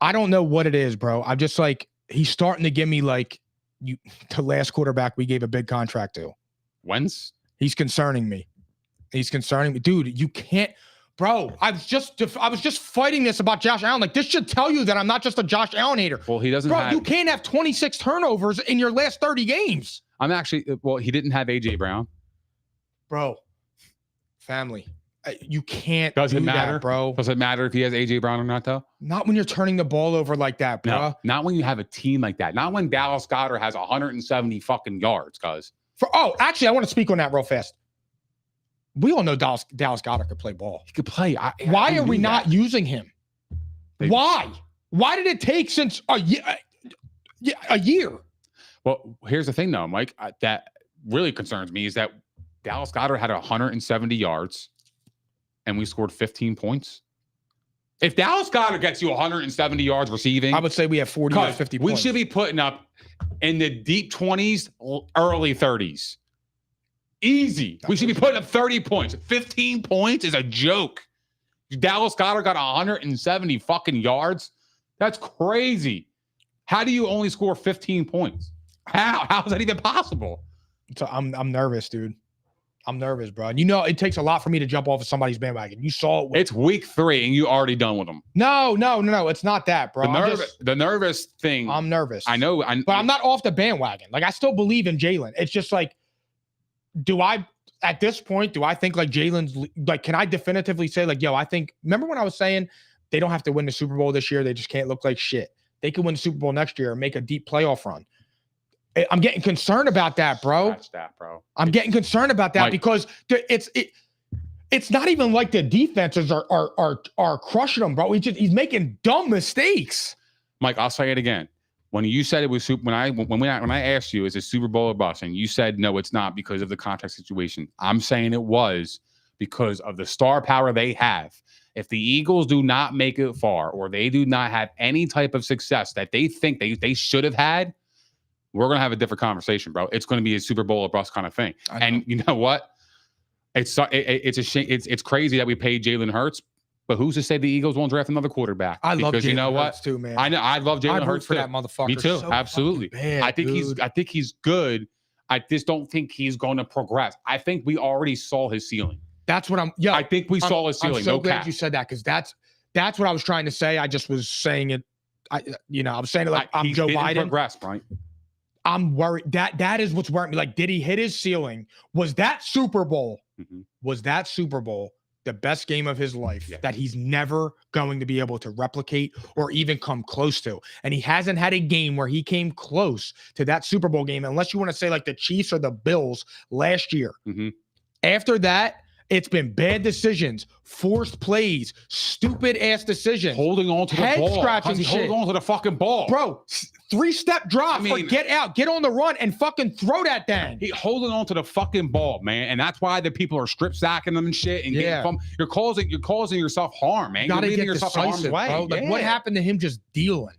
I don't know what it is, bro. I'm just like, he's starting to give me like the last quarterback we gave a big contract to. Wentz? He's concerning me. Dude. You can't, bro. I was just fighting this about Josh Allen. Like, this should tell you that I'm not just a Josh Allen hater. Well, he doesn't. Bro, you can't have 26 turnovers in your last 30 games. He didn't have AJ Brown. Bro, family. You can't. Does it matter, that, bro? Does it matter if he has AJ Brown or not, though? Not when you're turning the ball over like that, bro. No, not when you have a team like that. Not when Dallas Goedert has 170 fucking yards, cuz. Actually, I want to speak on that real fast. We all know Dallas Goedert could play ball. He could play. Why are we not using him? Why? Why did it take since a year? Well, here's the thing, though, Mike. That really concerns me is that Dallas Goedert had 170 yards, and we scored 15 points. If Dallas Goedert gets you 170 yards receiving, I would say we have 40 or 50 points. We should be putting up in the deep 20s, early 30s. Easy. We should be putting up 30 points. 15 points is a joke. Dallas Goedert got 170 fucking yards. That's crazy. How do you only score 15 points? How is that even possible? So I'm nervous, dude. I'm nervous, bro. And you know, it takes a lot for me to jump off of somebody's bandwagon. You saw it. It's week 3 and you already done with them. No. It's not that, bro. The nervous thing. I'm nervous. I know. But I'm not off the bandwagon. Like, I still believe in Jalen. It's just like, at this point, do I think like Jalen's like, can I definitively say like, yo, I think, remember when I was saying they don't have to win the Super Bowl this year. They just can't look like shit. They could win the Super Bowl next year and make a deep playoff run. I'm getting concerned about that, bro. That's that, bro. I'm getting concerned about that because it's not even like the defenses are crushing them, bro. He's making dumb mistakes. Mike, I'll say it again. When you said it was when I asked you, is it Super Bowl or bust, and you said no, it's not because of the contract situation. I'm saying it was because of the star power they have. If the Eagles do not make it far, or they do not have any type of success that they think they should have had, we're going to have a different conversation, bro. It's going to be a Super Bowl or bust kind of thing. And you know what? It's a shame. It's crazy that we paid Jalen Hurts, but who's to say the Eagles won't draft another quarterback? I love Jalen Hurts too, man. I know. I love Jalen Hurts for too. that motherfucker. Me too. So Absolutely. bad, I think he's good. I just don't think he's going to progress. I think we already saw his ceiling. That's what I'm. Yeah, I think we saw his ceiling. I'm so no glad cap. you said that because that's what I was trying to say. I just was saying it. I was saying it like I'm Joe Biden. Progress, right? I'm worried that is what's worrying me. Like, did he hit his ceiling? Was that Super Bowl? Mm-hmm. Was that Super Bowl the best game of his life that he's never going to be able to replicate or even come close to? And he hasn't had a game where he came close to that Super Bowl game, unless you want to say like the Chiefs or the Bills last year. Mm-hmm. After that, it's been bad decisions, forced plays, stupid ass decisions, holding on to the head ball, scratching shit. holding on to the fucking ball, bro. 3-step drop or get out, get on the run and fucking throw that thing. He holding on to the fucking ball, man, and that's why the people are strip sacking them and shit. And you're causing yourself harm, man. You gotta get yourself decisive, bro. Like, what happened to him just dealing?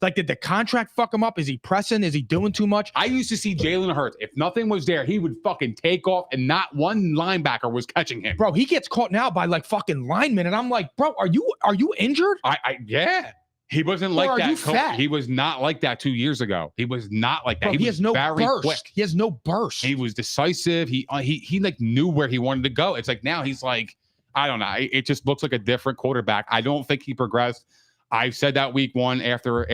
Like, did the contract fuck him up? Is he pressing? Is he doing too much? I used to see Jalen Hurts. If nothing was there, he would fucking take off, and not one linebacker was catching him. Bro, he gets caught now by like fucking linemen, and I'm like, bro, are you injured? Yeah. He wasn't like that. Are you fat? He was not like that 2 years ago. He was not like that. Bro, he has no burst. Quick. He has no burst. He was decisive. He like knew where he wanted to go. It's like now he's like, I don't know. It just looks like a different quarterback. I don't think he progressed. I said that week 1 after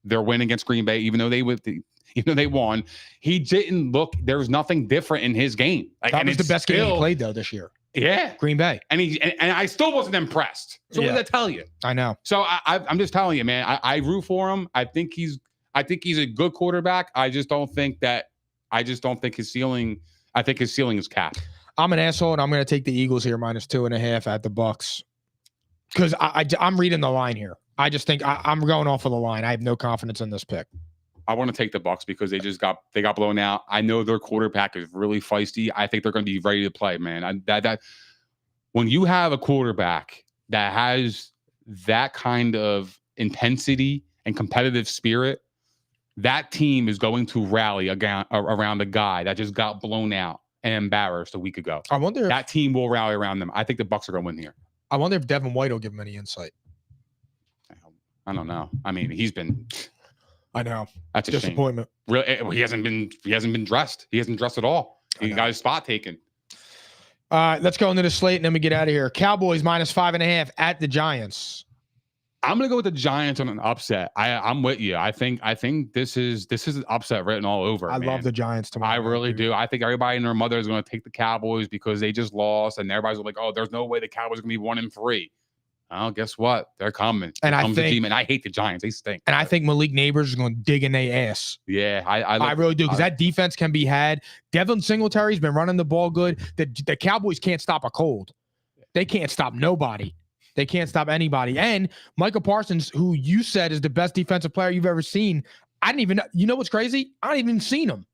their win against Green Bay, even though they won, he didn't look. There was nothing different in his game. Like, that was the best game he played though this year. Yeah, Green Bay, and I still wasn't impressed. So what does that tell you? I know. So I'm just telling you, man. I root for him. I think he's a good quarterback. I just don't think his ceiling. I think his ceiling is capped. I'm an asshole, and I'm going to take the Eagles here -2.5 at the Bucks because I'm reading the line here. I just think I'm going off of the line. I have no confidence in this pick. I want to take the Bucks because they got blown out. I know their quarterback is really feisty. I think they're going to be ready to play, man. That when you have a quarterback that has that kind of intensity and competitive spirit, that team is going to rally around a guy that just got blown out and embarrassed a week ago. I wonder if that team will rally around them. I think the Bucks are going to win here. I wonder if Devin White will give him any insight. I don't know. I mean, he's been. I know. That's a disappointment. Shame. Really, he hasn't been dressed. He hasn't dressed at all. He got his spot taken. All right, let's go into the slate and then we get out of here. Cowboys -5.5 at the Giants. I'm gonna go with the Giants on an upset. I'm with you. I think this is an upset written all over. I love the Giants tomorrow. I really do. I think everybody and their mother is going to take the Cowboys because they just lost, and everybody's like, "Oh, there's no way the Cowboys are going to be 1-3." Well, guess what? They're coming. And I hate the Giants. They stink. And I think Malik Neighbors is going to dig in their ass. Yeah, I really do because that defense can be had. Devin Singletary's been running the ball good. The Cowboys can't stop a cold. They can't stop nobody. They can't stop anybody. And Micah Parsons, who you said is the best defensive player you've ever seen, I didn't even know. You know what's crazy? I didn't even seen him.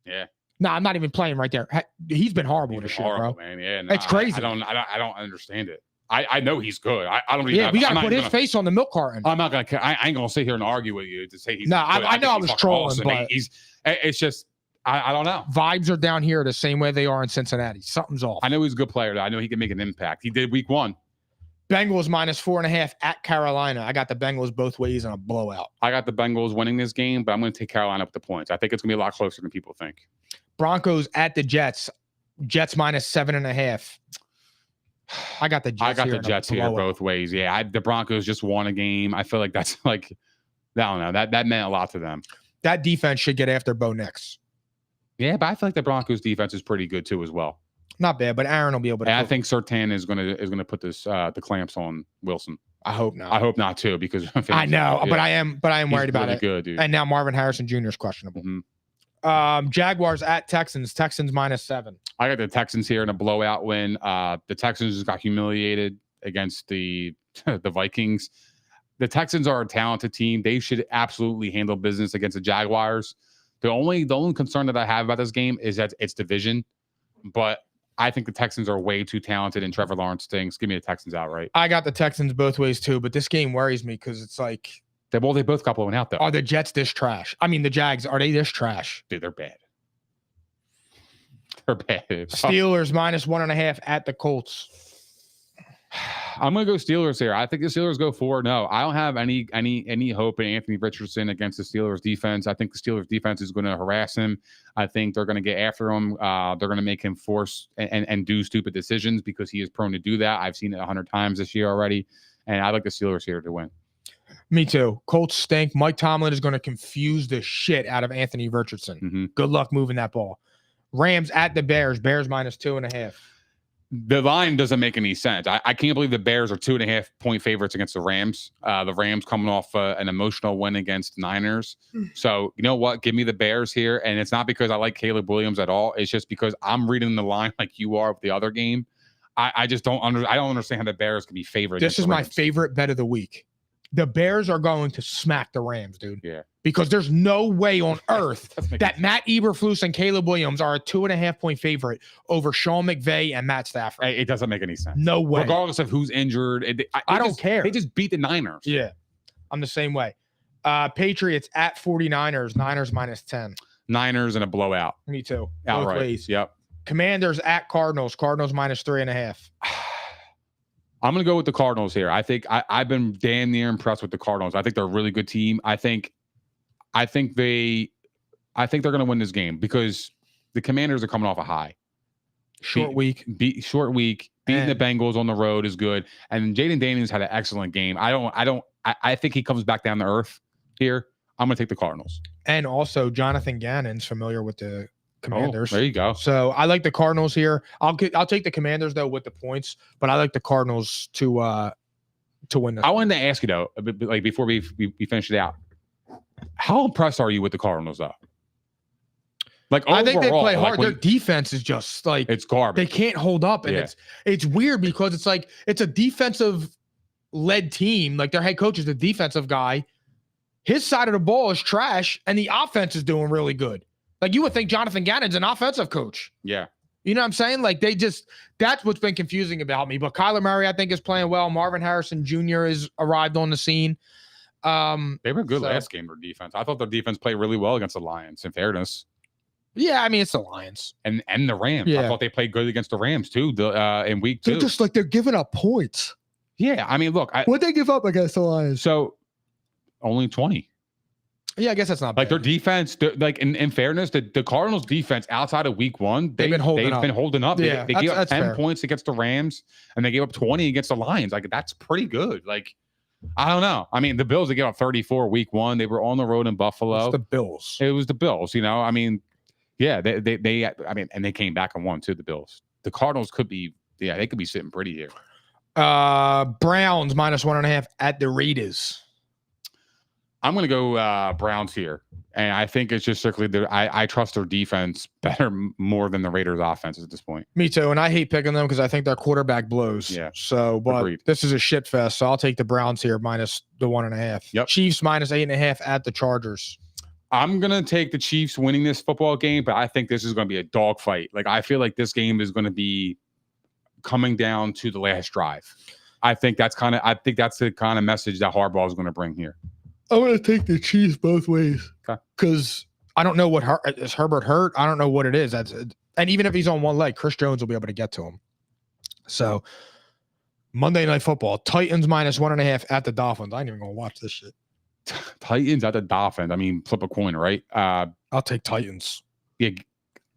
Yeah. No, I'm not even playing right there. He's been horrible this year, bro. Man. Yeah, no, it's crazy. I don't understand it. I know he's good. I don't. Yeah, we got to put his face on the milk carton. I'm not gonna. I ain't gonna sit here and argue with you to say he's. No, I know I was trolling, but it's just I don't know. Vibes are down here the same way they are in Cincinnati. Something's off. I know he's a good player. I know he can make an impact. He did week 1. Bengals -4.5 at Carolina. I got the Bengals both ways in a blowout. I got the Bengals winning this game, but I'm going to take Carolina up the points. I think it's going to be a lot closer than people think. Broncos at the Jets. Jets -7.5. I got the Jets. I got here the Jets here both ways. Yeah, the Broncos just won a game. I feel like that's like, I don't know. That meant a lot to them. That defense should get after Bo Nix. Yeah, but I feel like the Broncos defense is pretty good too as well. Not bad, but Aaron will be able to. And I think Surtain is gonna put this the clamps on Wilson. I hope not. I hope not too, because I know, but I am worried about really it. Good, dude. And now Marvin Harrison Jr. is questionable. Mm-hmm. Jaguars at Texans. Texans -7. I got the Texans here in a blowout win. The Texans just got humiliated against the Vikings. The Texans are a talented team. They should absolutely handle business against the Jaguars. The only concern that I have about this game is that it's division, but I think the Texans are way too talented and Trevor Lawrence stinks. Give me the Texans outright. I got the Texans both ways too, but this game worries me because it's like they both got blown out though. Are the Jets this trash? I mean, the Jags, are they this trash? Dude, they're bad. They're bad. Steelers -1.5 at the Colts. I'm gonna go Steelers here. I think the Steelers go 4-0. I don't have any hope in Anthony Richardson against the Steelers defense. I think the Steelers defense is going to harass him. I think they're going to get after him. They're going to make him force and do stupid decisions because he is prone to do that. I've seen it 100 times this year already, and I like the Steelers here to win. Me too. Colts stink. Mike Tomlin is going to confuse the shit out of Anthony Richardson. Mm-hmm. Good luck moving that ball. Rams at the Bears. Bears -2.5. The line doesn't make any sense. I can't believe the Bears are 2.5 point favorites against the Rams. The Rams coming off an emotional win against Niners. So you know what? Give me the Bears here. And it's not because I like Caleb Williams at all. It's just because I'm reading the line like you are with the other game. I just don't understand how the Bears can be favored. This is my favorite bet of the week. The Bears are going to smack the Rams, dude. Yeah. Because there's no way on earth that Matt Eberflus and Caleb Williams are a 2.5 point favorite over Sean McVay and Matt Stafford. It doesn't make any sense. No way. Regardless of who's injured. I don't care. They just beat the Niners. Yeah. I'm the same way. Patriots at 49ers. Niners -10. Niners in a blowout. Me too. Outright. Both ways. Yep. Commanders at Cardinals. Cardinals -3.5. I'm going to go with the Cardinals here. I think I've been damn near impressed with the Cardinals. I think they're a really good team. I think they're going to win this game because the Commanders are coming off a high. Short week. Beating the Bengals on the road is good. And Jaden Daniels had an excellent game. I think he comes back down to earth here. I'm going to take the Cardinals. And also Jonathan Gannon's familiar with the Commanders. Oh, there you go. So I like the Cardinals here. I'll take the Commanders though with the points, but I like the Cardinals to win this. I wanted to ask you though, like before we finish it out, how impressed are you with the Cardinals though? Like overall, I think they play hard. Like their defense is just like it's garbage. They can't hold up, and it's weird because it's like it's a defensive led team. Like their head coach is a defensive guy. His side of the ball is trash, and the offense is doing really good. Like you would think Jonathan Gannon's an offensive coach. Yeah. You know what I'm saying? Like that's what's been confusing about me. But Kyler Murray, I think, is playing well. Marvin Harrison Jr. has arrived on the scene. They were good last game for defense. I thought their defense played really well against the Lions, in fairness. Yeah, I mean, it's the Lions. And the Rams. Yeah. I thought they played good against the Rams, too, in week 2. They're just like they're giving up points. Yeah, I mean, look. What'd they give up against the Lions? So, only 20. Yeah, I guess that's not bad. Like their defense, like in fairness, the Cardinals defense outside of week 1, they've been holding up. Yeah, they gave up 10 fair. points against the Rams, and they gave up 20 against the Lions. Like that's pretty good. Like I don't know. I mean, the Bills, they gave up 34 week 1. They were on the road in Buffalo. It's the Bills. It was the Bills. You know, I mean, yeah, they I mean, and they came back and won too. The Bills. The Cardinals could be, they could be sitting pretty here. Browns -1.5 at the Raiders. I'm going to go Browns here. And I think it's just strictly I trust their defense better more than the Raiders offense at this point. Me too. And I hate picking them because I think their quarterback blows. Yeah. So, but Agreed. This is a shit fest. So I'll take the Browns here -1.5. Yep. Chiefs -8.5 at the Chargers. I'm going to take the Chiefs winning this football game, but I think this is going to be a dogfight. Like, I feel like this game is going to be coming down to the last drive. I think that's the kind of message that Harbaugh is going to bring here. I'm going to take the Chiefs both ways. Okay. Because I don't know what is Herbert hurt. I don't know what it is. And even if he's on one leg, Chris Jones will be able to get to him. So Monday Night Football. Titans -1.5 at the Dolphins. I ain't even gonna watch this shit. Titans at the Dolphins. I mean, flip a coin, right? I'll take Titans. Yeah,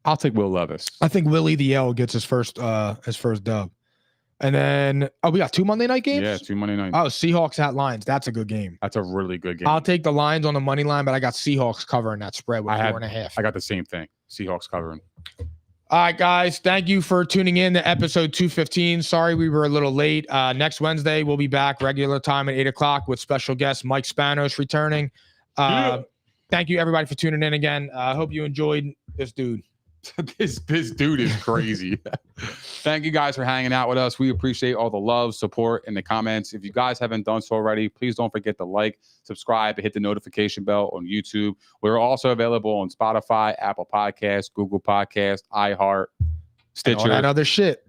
I'll take Will Levis. I think Willie the L gets his first dub. And then we got 2 Monday night games? Yeah, 2 Monday nights. Oh, Seahawks at Lions. That's a good game. That's a really good game. I'll take the Lions on the money line, but I got Seahawks covering that spread with 4.5. I got the same thing. Seahawks covering. All right, guys. Thank you for tuning in to episode 215. Sorry we were a little late. Next Wednesday, we'll be back regular time at 8 o'clock with special guest Mike Spanos returning. Thank you, everybody, for tuning in again. I hope you enjoyed this dude. this dude is crazy. Thank you guys for hanging out with us. We appreciate all the love, support, and the comments. If you guys haven't done so already, please don't forget to like, subscribe, and hit the notification bell on YouTube. We're also available on Spotify, Apple Podcasts, Google Podcasts, iHeart, Stitcher, and all that other shit.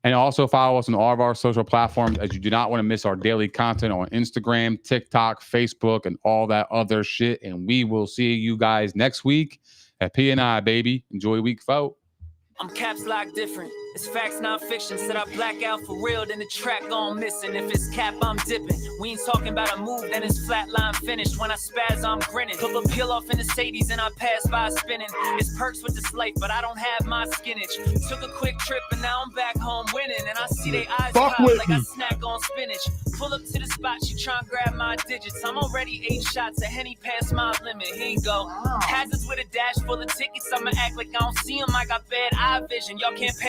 And also follow us on all of our social platforms, as you do not want to miss our daily content on Instagram, TikTok, Facebook, and all that other shit. And we will see you guys next week at P&I, baby. Enjoy week 4. I'm caps lock different. It's facts, not fiction. Said I black out for real, then the track gone missing. If it's cap, I'm dipping. We ain't talking about a move, then it's flatline finished. When I spaz, I'm grinning. Put a peel off in the Sadies and I pass by spinning. It's perks with this life, but I don't have my skinach. Took a quick trip and now I'm back home winning. And I see they eyes pop like I snack on spinach. Pull up to the spot, she tryna grab my digits. I'm already 8 shots, a Henny past my limit. Here you go. Hazards with a dash full of tickets. I'ma act like I don't see them. I got bad eye vision. Y'all can't pay